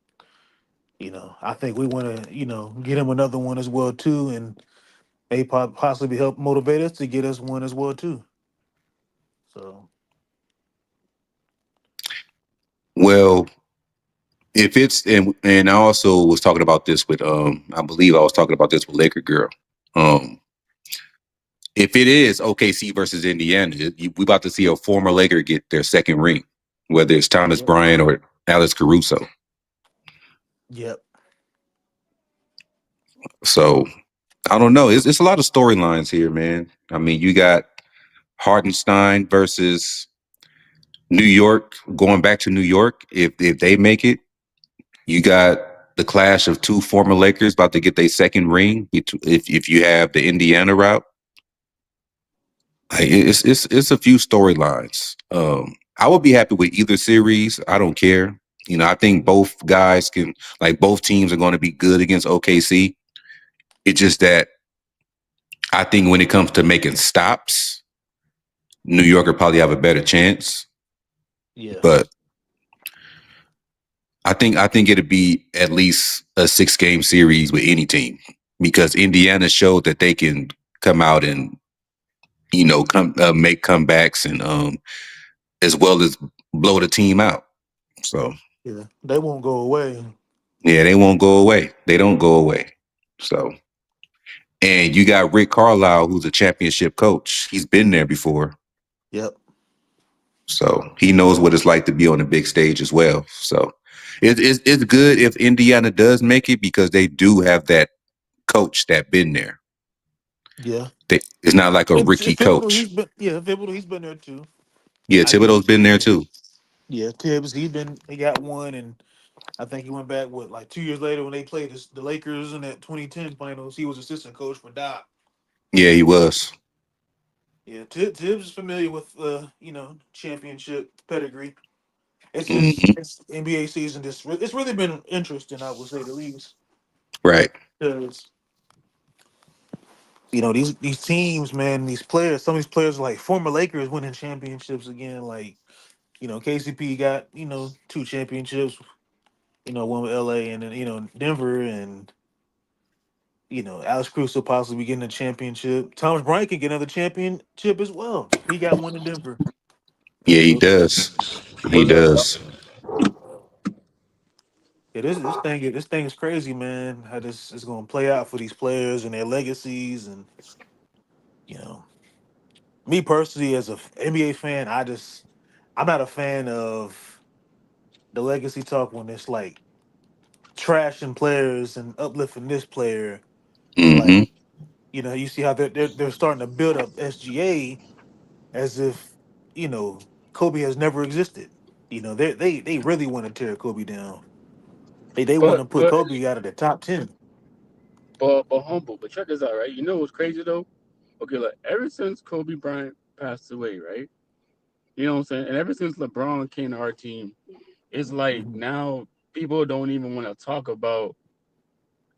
I think we want to get him another one as well too, and they possibly help motivate us to get us one as well too. So Well, if it's and I also was talking about this with I believe I was talking about this with Laker Girl. Um, if it is OKC versus Indiana, we about to see a former Laker get their second ring, whether it's Thomas yep, Bryant or Alex Caruso. yep, So I don't know. It's a lot of storylines here, man. I mean, you got Hardenstein versus New York, going back to New York. If they make it, you got the clash of two former Lakers about to get their second ring. If you have the Indiana route, it's a few storylines. I would be happy with either series. I don't care. I think both guys can, like, both teams are going to be good against OKC. It's just that I think when it comes to making stops, New York will probably have a better chance. yeah, But I think it'd be at least a 6-game series with any team, because Indiana showed that they can come out and come make comebacks and as well as blow the team out. So yeah. They won't go away. yeah, they won't go away. They don't go away. So, and you got Rick Carlisle, who's a championship coach. He's been there before, Yep. so he knows what it's like to be on the big stage as well. So it's good if Indiana does make it, because they do have that coach that been there. Yeah. It's not like a And rookie Thibodeau, coach. Thibodeau, he's been there too. Yeah, I give Thibodeau's it to been there him. too. Yeah, Tibbs, he got one, and I think he went back like 2 years later when they played the Lakers in that 2010 finals. He was assistant coach for Doc. Yeah, he was. Yeah, Tibbs is familiar with championship pedigree. It's just Hmm. it's NBA season. It's really been interesting, I would say the least, Right. because these teams, man, these players, some of these players are like former Lakers winning championships again. Like KCP got two championships. One with LA, and then Denver, and Alex Cruz will possibly getting a championship. Thomas Bryant can get another championship as well. He got one in Denver. Yeah, he So does. He it's does. yeah, this thing is crazy, man. How this is going to play out for these players and their legacies, and you know, me personally as a NBA fan, I'm not a fan of the legacy talk when it's like trashing players and uplifting this player. Like Hmm. you see how they're starting to build up SGA as if Kobe has never existed. They really want to tear Kobe down. They want But to put but Kobe out of the top 10. but humble. But check this out, right? You know what's crazy though? Okay, like ever since Kobe Bryant passed away, right? You know what I'm saying? And ever since LeBron came to our team, it's like Mhm. now people don't even want to talk about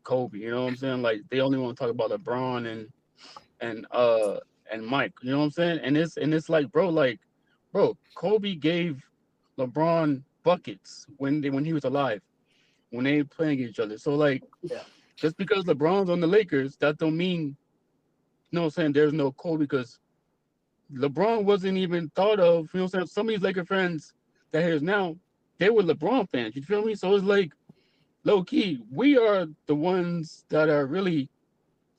Kobe. You know what I'm saying? Like they only want to talk about LeBron and uh and Mike. You know what I'm saying? And it's like, bro, Kobe gave LeBron buckets when he was alive, when they playing each other. So like Yeah, just because LeBron's on the Lakers, that don't mean, you know what I'm saying, there's no Kobe, because LeBron wasn't even thought of. You know what I'm saying? Some of these Laker fans that here's now, they were LeBron fans. You feel me? So it's like low key, we are the ones that are really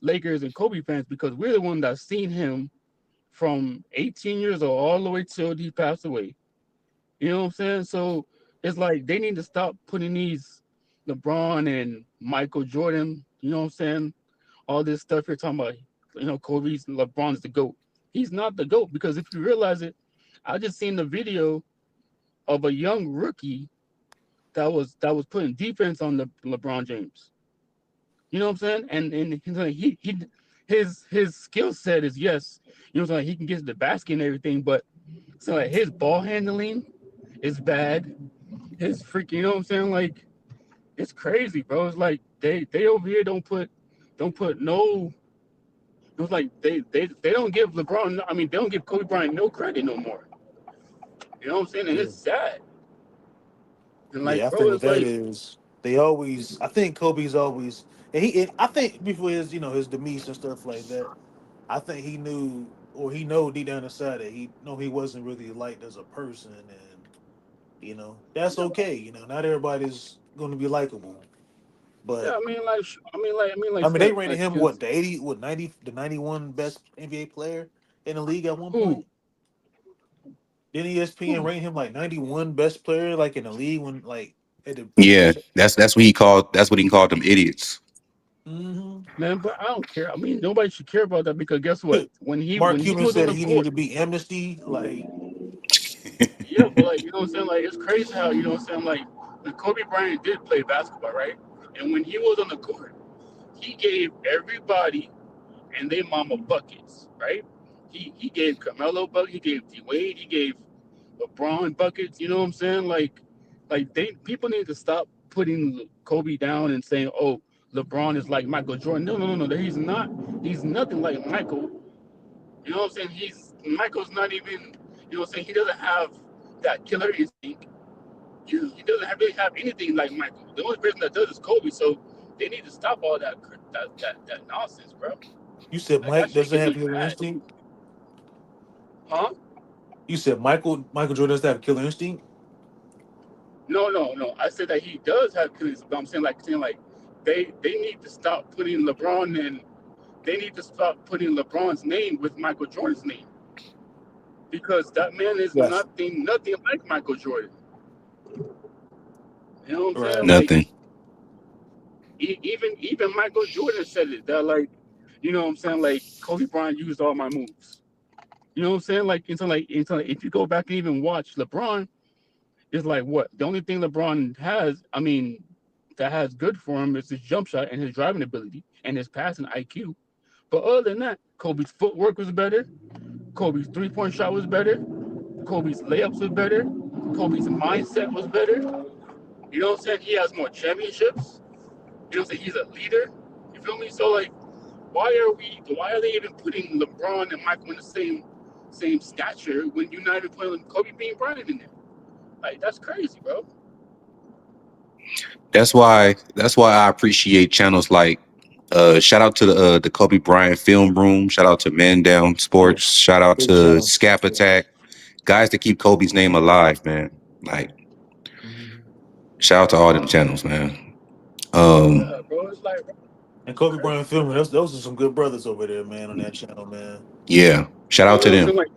Lakers and Kobe fans because we're the one that seen him from 18 years old all the way till he passed away. You know what I'm saying? So it's like they need to stop putting these LeBron and Michael Jordan, you know what I'm saying? All this stuff you're talking about, Kobe's LeBron's the GOAT. He's not the GOAT because if you realize it, I just seen the video of a young rookie that was putting defense on the LeBron James. You know what I'm saying? And his skill set is yes, so like he can get to the basket and everything, but so like his ball handling is bad. His freaking, you know what I'm saying? Like it's crazy, bro. It's like they over here don't put no. It's like they don't give LeBron. I mean, they don't give Kobe Bryant no credit no more. You know what I'm saying? And Yeah. it's sad. And like, Yeah, I bro, think what it's that like, is, they always. I think Kobe's always, and I think before his, his demise and stuff like that, I think he knew, or he know deep down inside that he know he wasn't really liked as a person, and that's okay. Not everybody's going to be likable, yeah, but I mean, like, I mean, they Steph, rated like, him cause the 80, 90, the 91 best NBA player in the league at one who, point. Didn't ESPN who, rate him like 91 best player like in the league when like at the Yeah, that's what he called. That's what he called them idiots. mm-hmm. man, but I don't care. I mean, nobody should care about that because guess what? When he Mark when he Cuban was on said the he needed court, to be amnesty. Like, yeah, but like, you know what I'm saying? Like, it's crazy how you know what I'm saying. Like, when Kobe Bryant did play basketball, right? And when he was on the court, he gave everybody and their mama buckets, right? He gave Carmelo buckets, he gave D Wade, he gave LeBron buckets. You know what I'm saying? Like they people need to stop putting Kobe down and saying, "Oh, LeBron is like Michael Jordan." No, no, no, no. He's not. He's nothing like Michael. You know what I'm saying? Michael's not even. You know what I'm saying? He doesn't have that killer instinct. He doesn't really have anything like Michael. The only person that does is Kobe. So they need to stop all that nonsense, bro. you said Like that Mike shit doesn't get have me killer mad. instinct. Huh? You said Michael Jordan doesn't have killer instinct. No, no, no. I said that he does have killings, but I'm saying like they need to stop putting LeBron in. They need to stop putting LeBron's name with Michael Jordan's name because that man is Yes. nothing like Michael Jordan. You know what I'm saying? Right. Like Nothing. even Michael Jordan said it that like you know what I'm saying like Kobe Bryant used all my moves. You know what I'm saying? Like if you go back and even watch LeBron, it's like what the only thing LeBron has. I mean, that has good for him is his jump shot and his driving ability and his passing IQ. But other than that, Kobe's footwork was better. Kobe's 3-point shot was better. Kobe's layups was better. Kobe's mindset was better. You know what I'm saying? He has more championships. You know what I'm saying? He's a leader. You feel me? So like, why are they even putting LeBron and Michael in the same stature when you're not even putting Kobe being Bryant in there? Like that's crazy, bro. That's why I appreciate channels like shout out to the Kobe Bryant Film Room, shout out to Man Down Yeah. Sports, shout out Great to channel. Scap Attack, guys that keep Kobe's name alive, man. Like Mhm. shout out to all them channels, man. Yeah, bro. It's like And Kobe crazy, Bryant filming. Those are some good brothers over there, man, on that channel, man. Yeah, shout out you to know what I'm them. saying? Like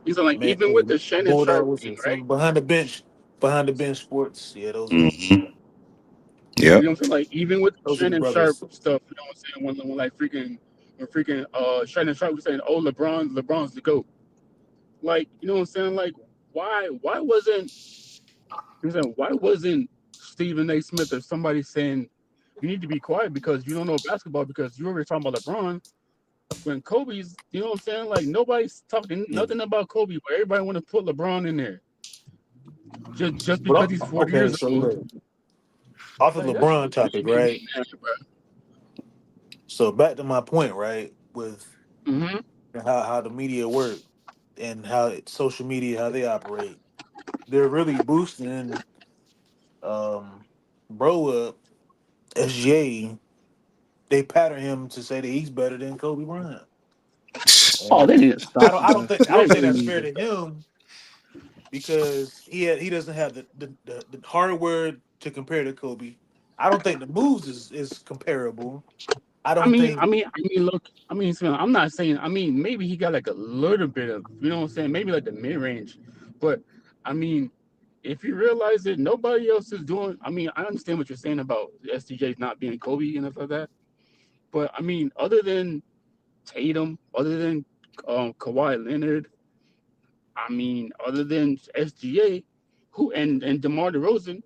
he's like Man, even with the Shannon Sharp Bulldogs thing, and right? some behind the bench sports. Yeah, those are Hmm. You Yep. know what I'm saying? Like even with the those are the Shannon Sharp brothers. stuff, you know what I'm saying? When like freaking Shannon Sharp was saying, "Oh, LeBron's the GOAT." Like, you know what I'm saying? Like why wasn't why wasn't Stephen A. Smith or somebody saying you need to be quiet because you don't know basketball because you already talking about LeBron when Kobe's, you know what I'm saying? Like nobody's talking Yeah. nothing about Kobe, but everybody want to put LeBron in there just because But he's 40 okay, years so old. look, off the Like that LeBron shit topic, really made right? me mad, bro. So back to my point, right, with Mm-hmm. how the media work and social media how they operate. They're really boosting um bro up SJ. They pattern him to say that he's better than Kobe Bryant. Oh, And they need to stop, I man. don't They think really that's need fair to to stop. him because he doesn't have the hardware to compare to Kobe. I don't think the moves is comparable. I I don't mean, think. I mean, I mean, look, I mean, Smith, I'm not saying. I mean, maybe he got like a little bit of, you know what I'm saying? Maybe like the mid range, but I mean, if you realize that nobody else is doing, I mean, I understand what you're saying about SDJ's not being Kobe and stuff like that, but I mean, other than Tatum, other than Kawhi Leonard, I mean, other than SGA, who and DeMar DeRozan,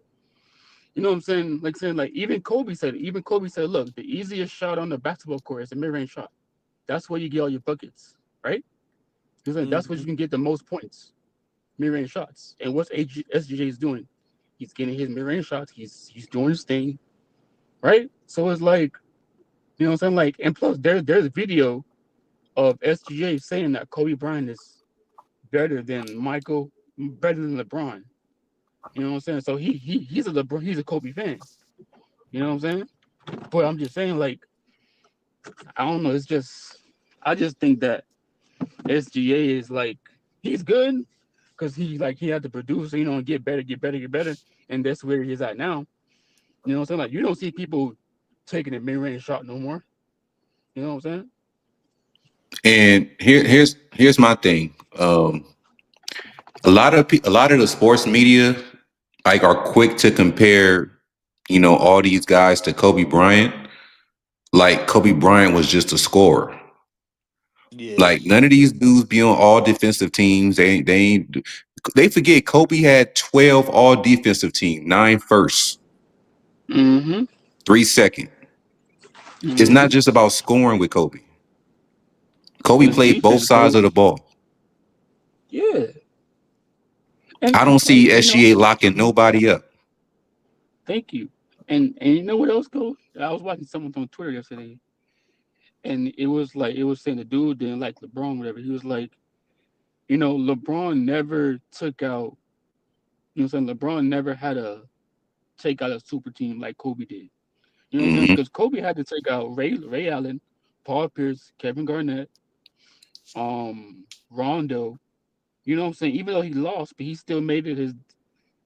you know what I'm saying? Like saying like even Kobe said, look, the easiest shot on the basketball court is a mid range shot. That's where you get all your buckets, right? He's like, that's where you Mhm. can get the most points, mid-range shots. And what's SGJ is doing? He's getting his mid-range shots. He's doing his thing, right? So it's like, you know what I'm saying? Like, and plus there's a video of SGJ saying that Kobe Bryant is better than Michael, better than LeBron. You know what I'm saying? So he's a LeBron, he's a Kobe fan. You know what I'm saying? But I'm just saying, like, I don't know. It's just I just think that SGA is like he's good because he had to produce, you know, and get better, get better, get better, and that's where he's at now. You know what I'm saying? Like you don't see people taking a mid range shot no more. You know what I'm saying? And here's my thing. A lot of the sports media like are quick to compare, all these guys to Kobe Bryant. Like Kobe Bryant was just a scorer. Like Yes. none of these dudes be on all defensive teams. They forget Kobe had 12 all defensive team, 9 first, Mm-hmm. 3 second. It's not Mm-hmm. just about scoring with Kobe. Kobe His played both defense, sides bro. of the ball. Yeah. I don't And see you know, SGA locking nobody up. thank you. And you know what else, go? I was watching someone on Twitter yesterday, and it was saying the dude didn't like LeBron, whatever. He was like, you know, LeBron never took out. You know what I'm saying? LeBron never had a take out a super team like Kobe did. You know what I'm saying? Hmm. Because Kobe had to take out Ray Allen, Paul Pierce, Kevin Garnett, Rondo. You know what I'm saying? Even though he lost, but he still made it his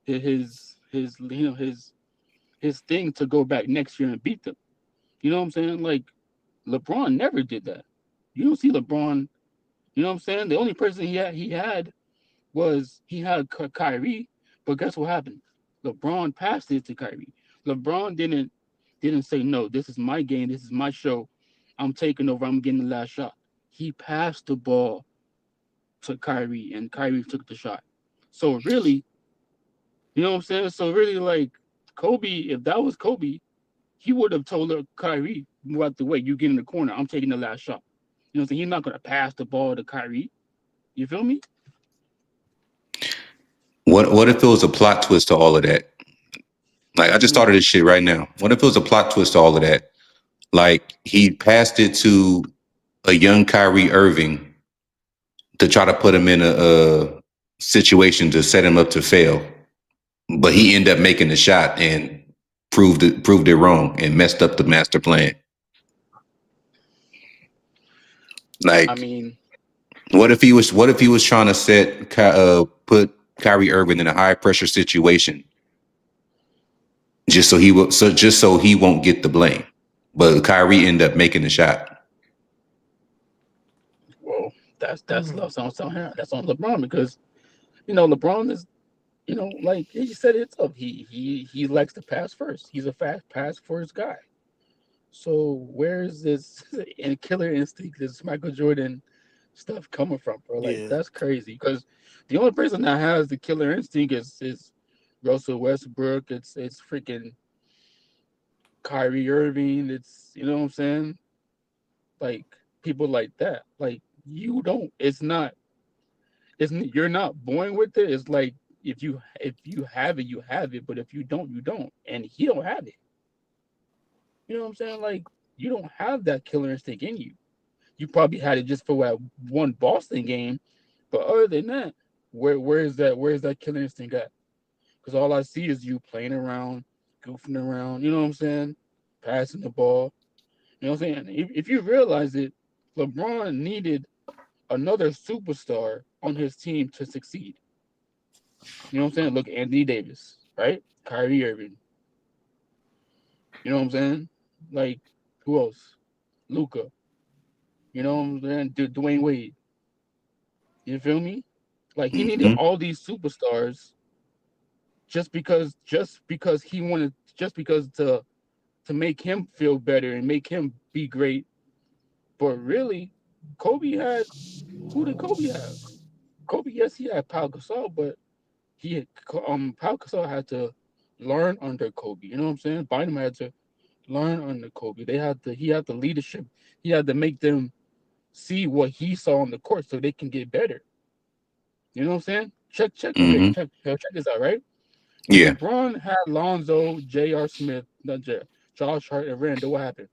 you know his thing to go back next year and beat them. You know what I'm saying? Like LeBron never did that. You don't see LeBron. You know what I'm saying? The only person he had was he had Kyrie, but guess what happened? LeBron passed it to Kyrie. LeBron didn't say no. This is my game. This is my show. I'm taking over. I'm getting the last shot. He passed the ball to Kyrie, and Kyrie took the shot. So really, you know what I'm saying? So really, like Kobe, if that was Kobe, he would have told Kyrie, move out the way. You get in the corner. I'm taking the last shot. You know what I'm saying? He's not gonna pass the ball to Kyrie. You feel me? What if it was a plot twist to all of that? Like I just What? started this shit right now. What if it was a plot twist to all of that? Like he passed it to a young Kyrie Irving to try to put him in a situation to set him up to fail, but he ended up making the shot and proved it wrong and messed up the master plan. I Like mean, what if he was trying to put Kyrie Irving in a high pressure situation just so he won't get the blame, but Kyrie ended up making the shot. well, that's Mhm. love on him. That's on LeBron because you know LeBron is like he said it up. He likes to pass first. He's a fast pass first guy. So where's this and killer instinct, this Michael Jordan stuff coming from, bro? Like Yeah. that's crazy. Because the only person that has the killer instinct is Russell Westbrook. It's freaking Kyrie Irving. It's you know what I'm saying? Like people like that. Like you don't. It's not. It's you're not born with it. It's like if you have it, you have it. But if you don't, you don't. And he don't have it. You know what I'm saying? Like you don't have that killer instinct in you. You probably had it just for that one Boston game, but other than that, where's that killer instinct at? Because all I see is you playing around, goofing around. You know what I'm saying? Passing the ball. You know what I'm saying? If you realize it, LeBron needed another superstar on his team to succeed. You know what I'm saying? Look, Anthony Davis, right? Kyrie Irving. You know what I'm saying? Like, who else? Luka. You know what I'm saying? Dwayne Wade. You feel me? Like he needed Mm-hmm. all these superstars just because he wanted just because to make him feel better and make him be great. But really, Kobe had who did Kobe have? Kobe, yes, he had Pau Gasol, but he had, Pau Gasol had to learn under Kobe. You know what I'm saying? Bynum had to learn under Kobe. He had the leadership. He had to make them see what he saw on the court so they can get better. You know what I'm saying? Mm-hmm. Check this out, right? When Yeah. LeBron had Lonzo, J.R. Smith, not J, Josh Hart, and Randall, what happened?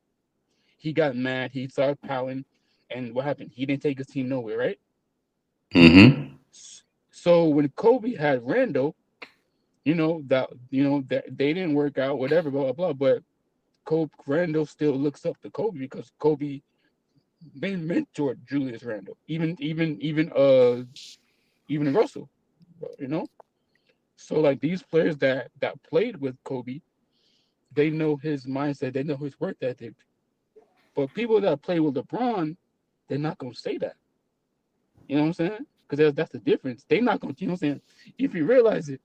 He got mad. He started pouting, and what happened? He didn't take his team nowhere, right? Mm-hmm. So when Kobe had Randall, that they didn't work out, whatever, blah blah blah. But Randall still looks up to Kobe because Kobe they mentored Julius Randall, even Russell, you know. So like these players that played with Kobe, they know his mindset, they know his work ethic. But people that play with LeBron, they're not gonna say that. You know what I'm saying? Because that's the difference. They not gonna, you know what I'm saying? If you realize it,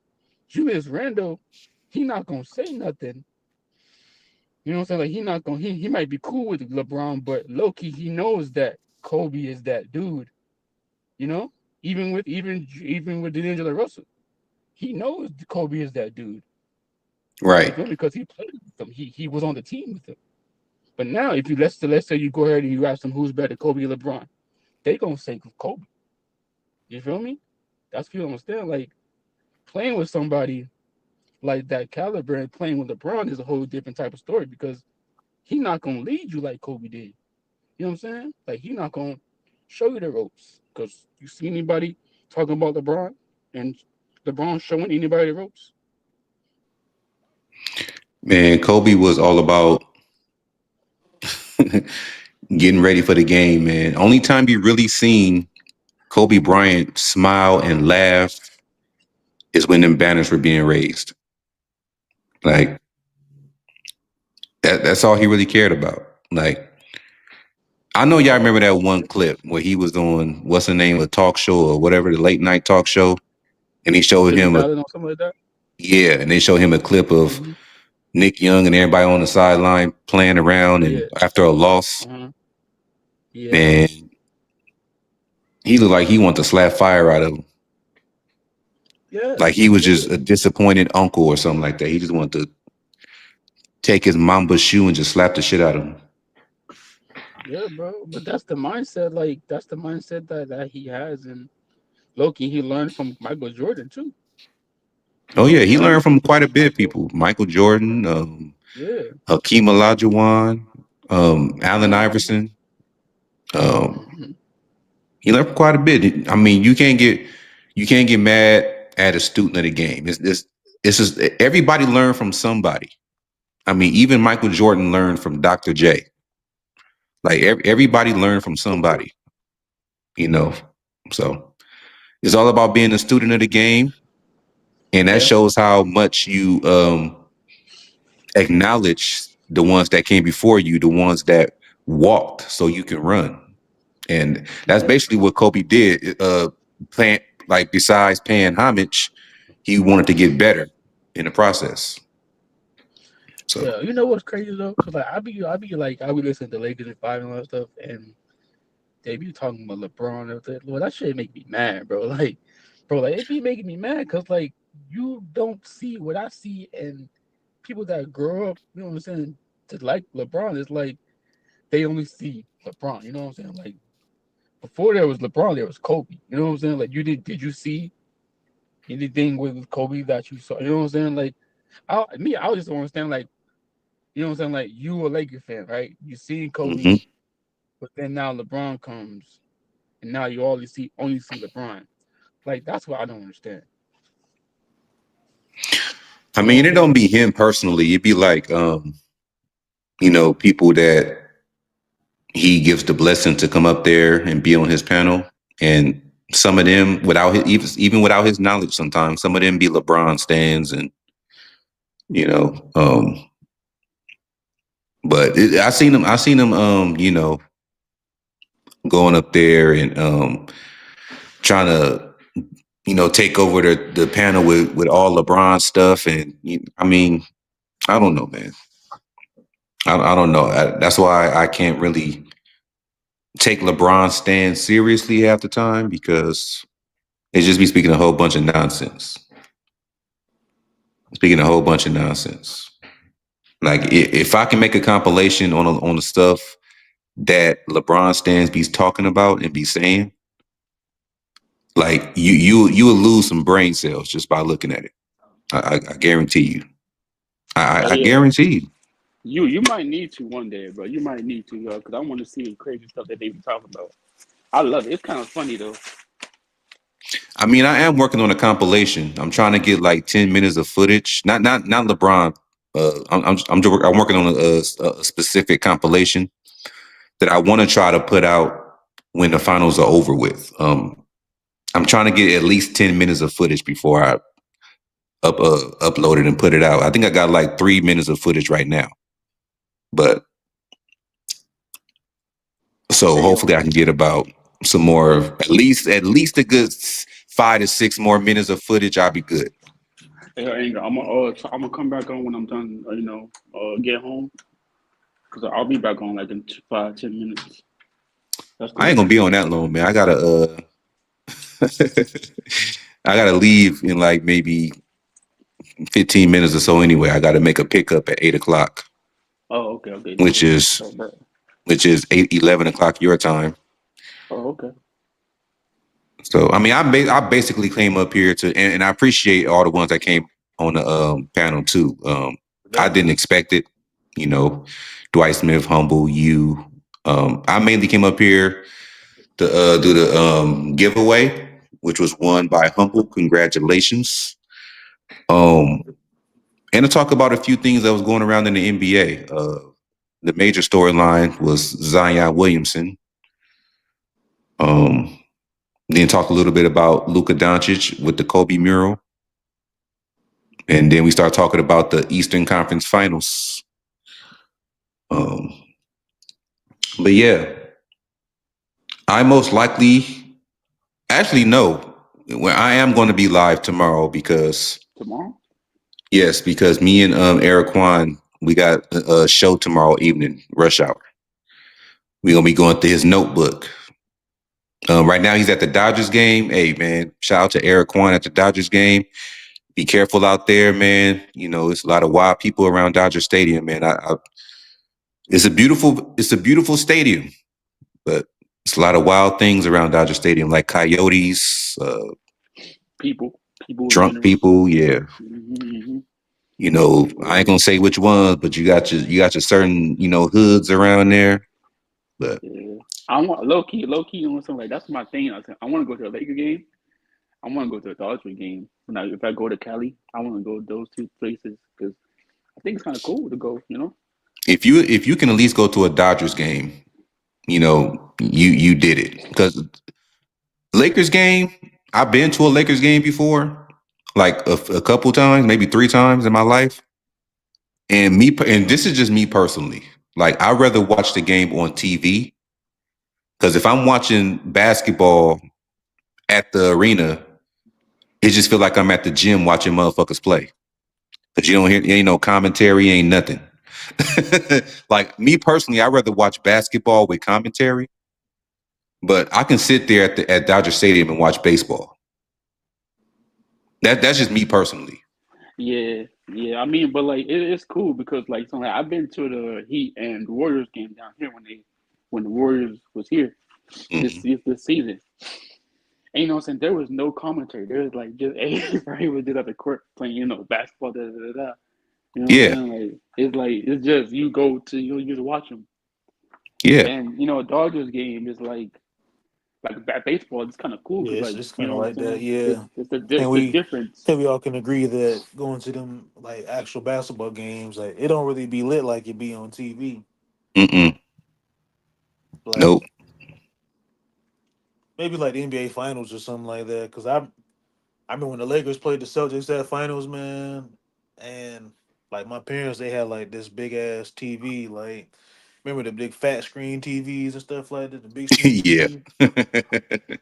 Julius Randle, he not gonna say nothing. You know what I'm saying? Like he might be cool with LeBron, but low-key, he knows that Kobe is that dude. You know? Even with D'Angelo Russell. He knows Kobe is that dude. You Right. feel me? Because he played with him. He was on the team with him. But now if you let's say you go ahead and you ask them who's better, Kobe or LeBron, they gonna say Kobe. You feel me? That's what you understand. Like playing with somebody like that caliber and playing with LeBron is a whole different type of story because he not gonna lead you like Kobe did. You know what I'm saying? Like he not gonna show you the ropes. Because you see anybody talking about LeBron and LeBron showing anybody the ropes? Man, Kobe was all about getting ready for the game, man. Only time you really seen Kobe Bryant smile and laugh is when them banners were being raised. Like that's all he really cared about. Like I know y'all remember that one clip where he was on what's the name of a talk show or whatever, the late night talk show, and he showed Jimmy him Fallon or something like that? and they showed him a clip of Mm-hmm. Nick Young and everybody on the sideline playing around, and Yeah. after a loss, Uh-huh. Yeah. man, he looked like he wanted to slap fire out of him. Yeah, Like he he was just did. a disappointed uncle or something like that. He just wanted to take his mama's shoe and just slap the shit out of him. Yeah, bro. But that's the mindset, like that's the mindset that he has and Loki, he learned from Michael Jordan too. Oh yeah, He he learned learned from from quite a bit of Michael. people. Michael Jordan, Yeah. Hakeem Olajuwon, Allen Uh-huh. Iverson. Um, Mm-hmm. he learned from quite a bit. I mean, you can't get mad at a student of the game. It's just everybody learned from somebody. I mean, even Michael Jordan learned from Dr. J. Like everybody learned from somebody, you know. So it's all about being a student of the game, and that Yeah. shows how much you acknowledge the ones that came before you, the ones that walked so you can run. And that's Yeah. basically what Kobe did. Playing like besides paying homage, he wanted to get better in the process. So Yeah. You know what's crazy though? Cause like I be listening to Lakers and Five and all that stuff and they be talking about LeBron and everything. Well, that shit make me mad, bro. Like, bro, like it be making me mad because like you don't see what I see and people that grow up, you know what I'm saying, to like LeBron is like they only see LeBron. You know what I'm saying? Like before there was LeBron, there was Kobe. You know what I'm saying? Like did you see anything with Kobe that you saw? You know what I'm saying? Like I just don't understand like you know what I'm saying? Like you a Laker fan, right? You seen Kobe, mhm. but then now LeBron comes and now you only see LeBron. Like that's what I don't understand. I You know what mean, I'm it don't saying? be him personally. It'd be like people that he gives the blessing to come up there and be on his panel. And some of them without even without his knowledge, sometimes some of them be LeBron stands, and you know, but I seen him, going up there and trying to, take over the panel with all LeBron stuff, and I mean, I don't know, man. I don't know. That's why I can't really take LeBron's stand seriously half the time, because they just be speaking a whole bunch of nonsense. Like if I can make a compilation on the stuff that LeBron stands be talking about and be saying, like you will lose some brain cells just by looking at it. I guarantee you. I Yeah, guarantee you. you might need to one day, bro. You might need to, because I want to see the crazy stuff that they be talking about. I love it. It's kind of funny though. I mean, I am working on a compilation. I'm trying to get like 10 minutes of footage. Not LeBron. I'm working on a specific compilation that I want to try to put out when the finals are over with. I'm trying to get at least 10 minutes of footage before I upload it and put it out. I think I got like 3 minutes of footage right now, but so hopefully I can get about some more, at least a good 5 to 6 more minutes of footage. I'll be good. Hey, I'm gonna come back on when I'm done. Get home, because I'll be back on like in 5-10 minutes. That's cool. I ain't gonna be on that long, man. I gotta I gotta leave in like maybe 15 minutes or so anyway. I gotta make a pickup at 8 o'clock, Oh, okay. which is Oh, bro. 11 o'clock your time. Oh, okay. So I mean, I basically came up here to, and I appreciate all the ones that came on the panel too. I didn't expect it, you know. Dwight Smith, Humble, you. I mainly came up here to do the giveaway, which was won by Humble. Congratulations. And to talk about a few things that was going around in the NBA. The major storyline was Zion Williamson. Then talk a little bit about Luka Dončić with the Kobe mural. And then we start talking about the Eastern Conference Finals. But yeah, I most likely, actually no, well, I am going to be live tomorrow because, Tomorrow? yes, because me and Eric Kwan, we got a show tomorrow evening, rush hour. We're going to be going through his notebook. Right now he's at the Dodgers game. Hey man, shout out to Eric Kwan at the Dodgers game. Be careful out there, man. You know, it's a lot of wild people around Dodger Stadium, man. It's a beautiful stadium, but it's a lot of wild things around Dodger Stadium, like coyotes, People in drunk general. people. Yeah, Mm-hmm. you know, I ain't gonna say which ones, but you got your certain, hoods around there. But Yeah. I want low key, on something like that's my thing. I want to go to a Laker game. I want to go to a Dodger game. If I go to Cali, I want to go to those two places because I think it's kind of cool to go. if you can at least go to a Dodgers game, you did it. Because Lakers game, I've been to a Lakers game before, like a couple times, maybe 3 times in my life. And this is just me personally. Like, I'd rather watch the game on TV, because if I'm watching basketball at the arena, it just feel like I'm at the gym watching motherfuckers play. Because you don't hear, ain't no commentary, ain't nothing. Like, me personally, I'd rather watch basketball with commentary, but I can sit there at Dodger Stadium and watch baseball. That's just me personally. Yeah. I mean, but like it's cool because like I've been to the Heat and the Warriors game down here when the Warriors was here this season. And you know what I'm saying? There was no commentary. There was like just everybody was just at the court playing, basketball, da da da da. You know what Yeah, I'm saying? It's just you go to you just watch them. yeah, And a Dodgers game is like baseball. It's kind of cool Yeah, because it's like just you kind of know what like I'm that. saying. Yeah, It's the and the we difference. think we all can agree that going to them like actual basketball games, like it don't really be lit like it be on TV. mm-mm, Like nope. maybe like the NBA Finals or something like that. Because I remember when the Lakers played the Celtics at Finals, man, and like my parents, they had like this big ass TV, like remember the big fat screen TVs and stuff like that, the big screen Yeah. TV,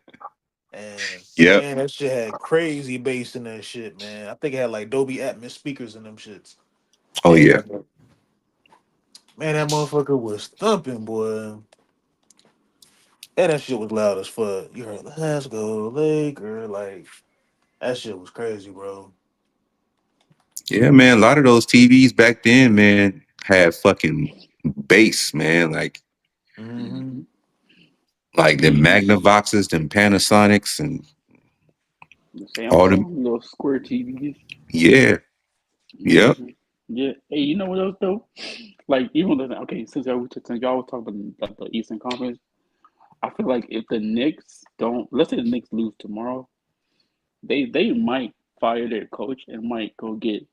and Yep. man, that shit had crazy bass in that shit, man. I think it had like Dolby Atmos speakers in them shits, Oh yeah. and man, that motherfucker was thumping, boy. And that shit was loud as fuck. You heard, "Let's go Laker," like that shit was crazy, bro. Yeah, man. A lot of those TVs back then, man, had fucking bass, man. Mm-hmm. Like the Yeah, Magnavoxes, them Panasonics, and the all them. Samsung, little square TVs. Yeah. Yep. Yeah. Hey, you know what else though? Like even though okay, since y'all was talking about the Eastern Conference, I feel like if the Knicks don't, let's say the Knicks lose tomorrow, they might fire their coach and might go get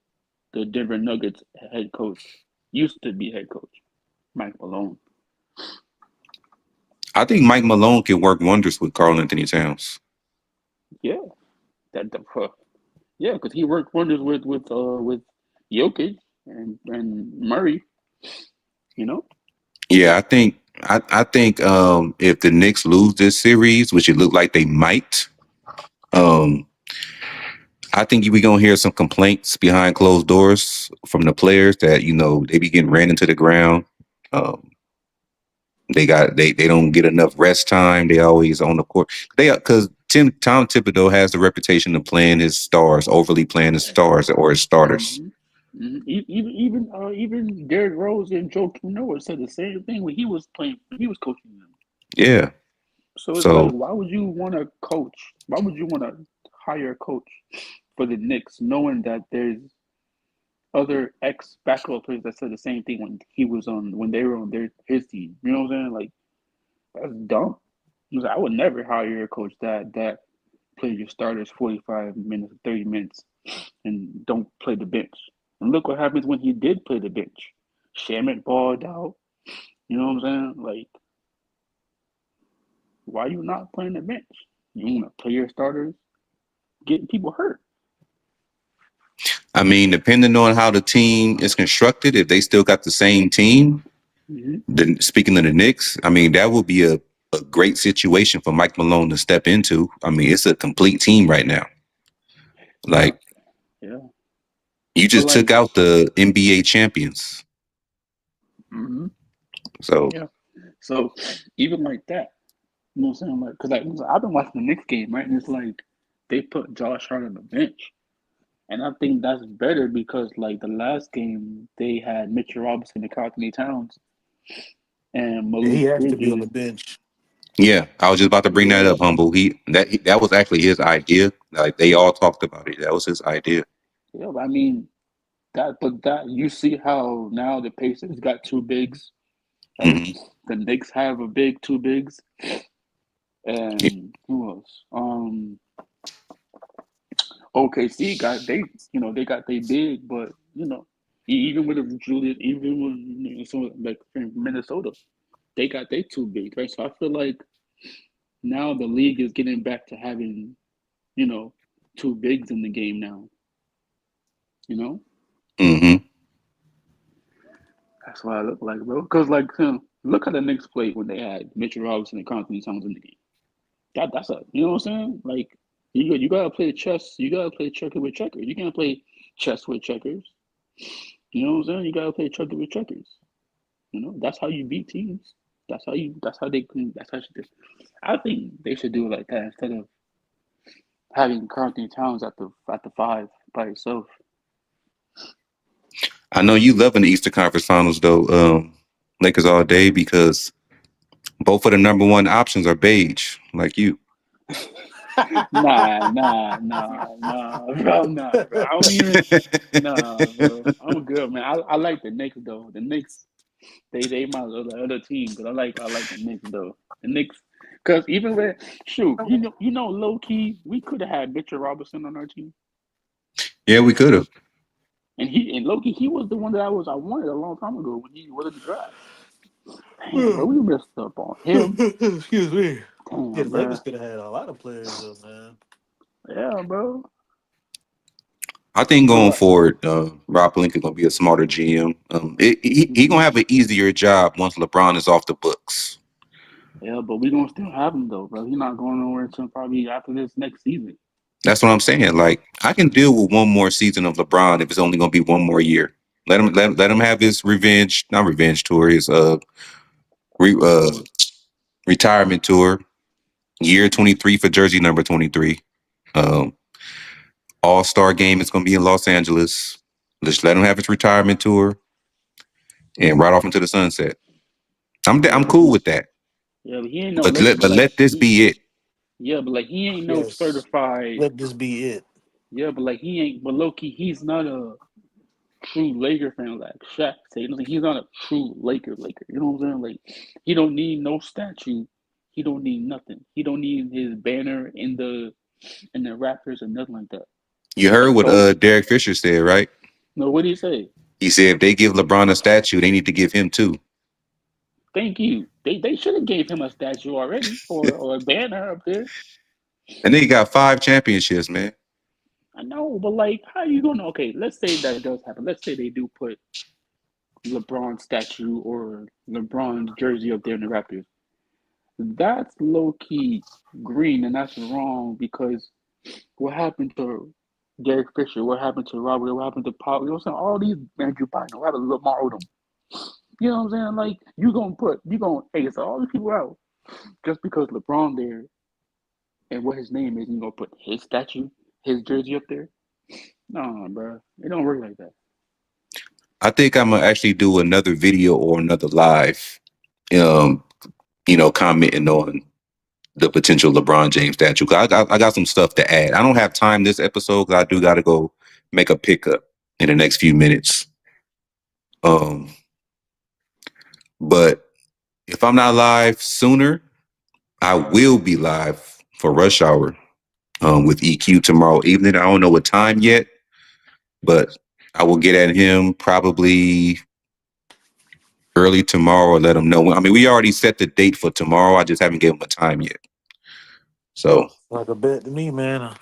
the Denver Nuggets head coach, used to be head coach, Mike Malone. I think Mike Malone can work wonders with Karl Anthony Towns. Yeah, that the yeah, because he worked wonders with Jokic and Murray. You know. Yeah, I think if the Knicks lose this series, which it looked like they might, um, I think we're gonna hear some complaints behind closed doors from the players that they be getting ran into the ground. Um, they don't get enough rest time. They always on the court. Because Tom Thibodeau has the reputation of playing his stars, overly playing his stars or his starters. Even Derrick Rose and Joe Noah said the same thing when he was playing, when he was coaching them. Yeah. So it's like, So why would you want to coach? Why would you want to hire a coach for the Knicks, knowing that there's other ex basketball players that said the same thing when they were on his team? You know what I'm saying? Like that's dumb. I would never hire a coach that play your starters 45 minutes, 30 minutes, and don't play the bench. And look what happens when he did play the bench. Shamet balled out. You know what I'm saying? Like, why are you not playing the bench? You want to play your starters, getting people hurt. I mean, depending on how the team is constructed, if they still got the same team, then speaking of the Knicks, I mean, that would be a great situation for Mike Malone to step into. I mean, it's a complete team right now. Like, Yeah. you just took out the NBA champions. Mm-hmm. So, yeah. So even like that, you know what I'm saying? Like, because I've been watching the Knicks game, right? And it's like they put Josh Hart on the bench. And I think that's better because, like, the last game, they had Mitchell Robinson and Karl Anthony Towns and Yeah, he Malik has to be on the Bridges. bench. yeah, I was just about to bring that Yeah. up, Humble. That was actually his idea. Like, they all talked about it. That was his idea. Yeah, I mean, that you see how now the Pacers got two bigs, right? Mm-hmm. The Knicks have a big, two bigs. Yeah. And who else? OKC they got they big, but even with Julius, even with someone like from Minnesota, they got they too big, right? So I feel like now the league is getting back to having, two bigs in the game now. Mm-hmm. That's what I look like, bro. Because look how the Knicks played when they had Mitchell Robinson and Karl Anthony Towns in the game. That's a you know what I'm saying? Like you gotta play chess. You gotta play checker with checkers. You can't play chess with checkers. You know what I'm saying? You gotta play checker with checkers. That's how you beat teams. That's how you. That's how they can. That's how you. I think they should do it like that instead of having Karl Anthony Towns at the five by himself. I know you loving the Eastern Conference Finals, though, Lakers all day, because both of the number one options are beige, like you. Nah, bro. Nah, bro. I don't even. Nah, bro. I'm good, man. I like the Knicks though. The Knicks, they my other team, but I like the Knicks though. The Knicks, because even with low key, we could have had Mitchell Robinson on our team. Yeah, we could have. And low key, he was the one that I wanted a long time ago when he was in the draft. Damn, bro, we messed up on him. Excuse me. Damn, Yeah, the bro. Lakers could have had a lot of players, though, man. Yeah, bro. I think going forward, Rob Pelinka gonna be a smarter GM. He gonna have an easier job once LeBron is off the books. Yeah, but we gonna still have him though, bro. He's not going nowhere until probably after this next season. That's what I'm saying. Like, I can deal with one more season of LeBron if it's only gonna be one more year. Let him have his not revenge tour, his retirement tour. Year 23 for jersey number 23. All-Star game is gonna be in Los Angeles. Just let him have his retirement tour and ride off into the sunset. I'm cool with that. Yeah, but he ain't no. But let this be it. Yeah, but like he ain't no certified. Let this be it. Yeah, but like he ain't. But low-key, he's not a true Laker fan like Shaq say. You know, he's not a true Laker. You know what I'm saying? Like he don't need no statue. He don't need nothing. He don't need his banner in the Raptors or nothing like that. You heard what Derek Fisher said, right? No, what did he say? He said if they give LeBron a statue, they need to give him two. Thank you. They should have gave him a statue already or a banner up there. And then he got 5 championships, man. I know, but like, how you gonna? Okay, let's say that does happen. Let's say they do put LeBron statue or LeBron's jersey up there in the Raptors. That's low key green, and that's wrong because what happened to Derek Fisher? What happened to Robert? What happened to Paul? You know what I'm saying? All these Andrew Bynum, a lot of Lamar Odom. You know what I'm saying? Like you gonna ace all these people out just because LeBron there and what his name is. You gonna put his statue, his jersey up there? No, bro, it don't work like that. I think I'm gonna actually do another video or another live, commenting on the potential LeBron James statue. I got some stuff to add. I don't have time this episode because I do got to go make a pickup in the next few minutes. But if I'm not live sooner, I will be live for Rush Hour with EQ tomorrow evening. I don't know what time yet, but I will get at him probably early tomorrow or let him know. I mean, we already set the date for tomorrow. I just haven't given him a time yet. So, like a bet to me, man.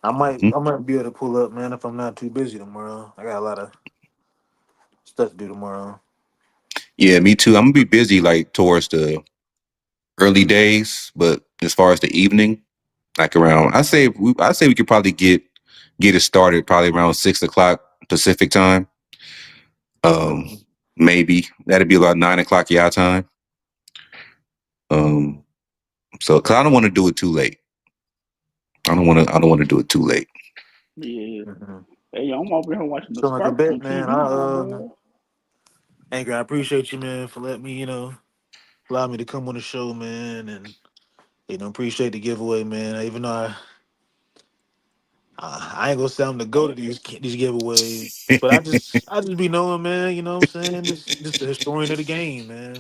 I might be able to pull up, man, if I'm not too busy tomorrow. I got a lot of stuff to do tomorrow. Yeah, me too. I'm gonna be busy like towards the early days, but as far as the evening, like around, I say we could probably get it started probably around 6:00 Pacific time. Maybe that'd be about 9:00 y'all time. So because I don't want to do it too late. I don't want to do it too late. Yeah. Mm-hmm. Hey, I'm over here watching the Sound like a Sparks bet, man. Anchor, I appreciate you, man, for letting me, allow me to come on the show, man, and appreciate the giveaway, man. Even though I ain't gonna say I'm the go to these giveaways, but I just be knowing, man. You know what I'm saying? Just the historian of the game, man.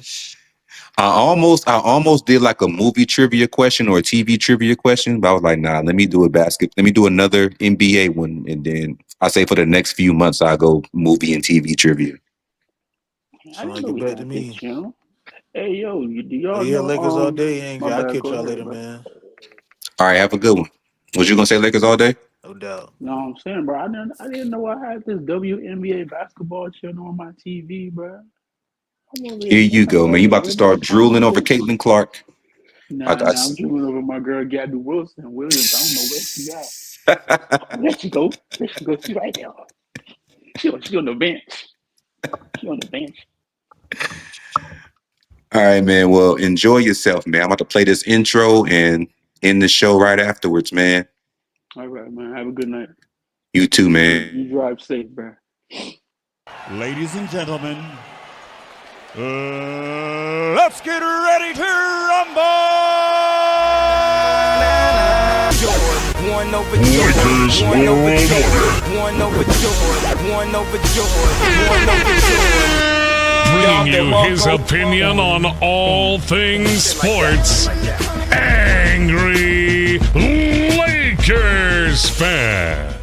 I almost did like a movie trivia question or a TV trivia question, but I was like, nah, let me do Let me do another NBA one, and then I say for the next few months I go movie and TV trivia. I didn't know we had this channel. Hey, yo, do y'all yeah, know? Lakers all day, ain't I'll catch y'all later, man. All right, have a good one. Was you gonna say Lakers all day? No doubt. No, I'm saying, bro, I didn't know I had this WNBA basketball channel on my TV, bro. Here you go, man. You about to start drooling over Caitlin Clark. Nah, I'm drooling over my girl Gabby Williams. I don't know where she at. There she go. She right there. She on the bench. She on the bench. All right, man. Well, enjoy yourself, man. I'm about to play this intro and end the show right afterwards, man. All right, man. Have a good night. You too, man. You drive safe, bro. Ladies and gentlemen, let's get ready to rumble! One over George, one over George, one over George, one over George, one over George. Bringing you his opinion on all things sports. Angry Lakers fan.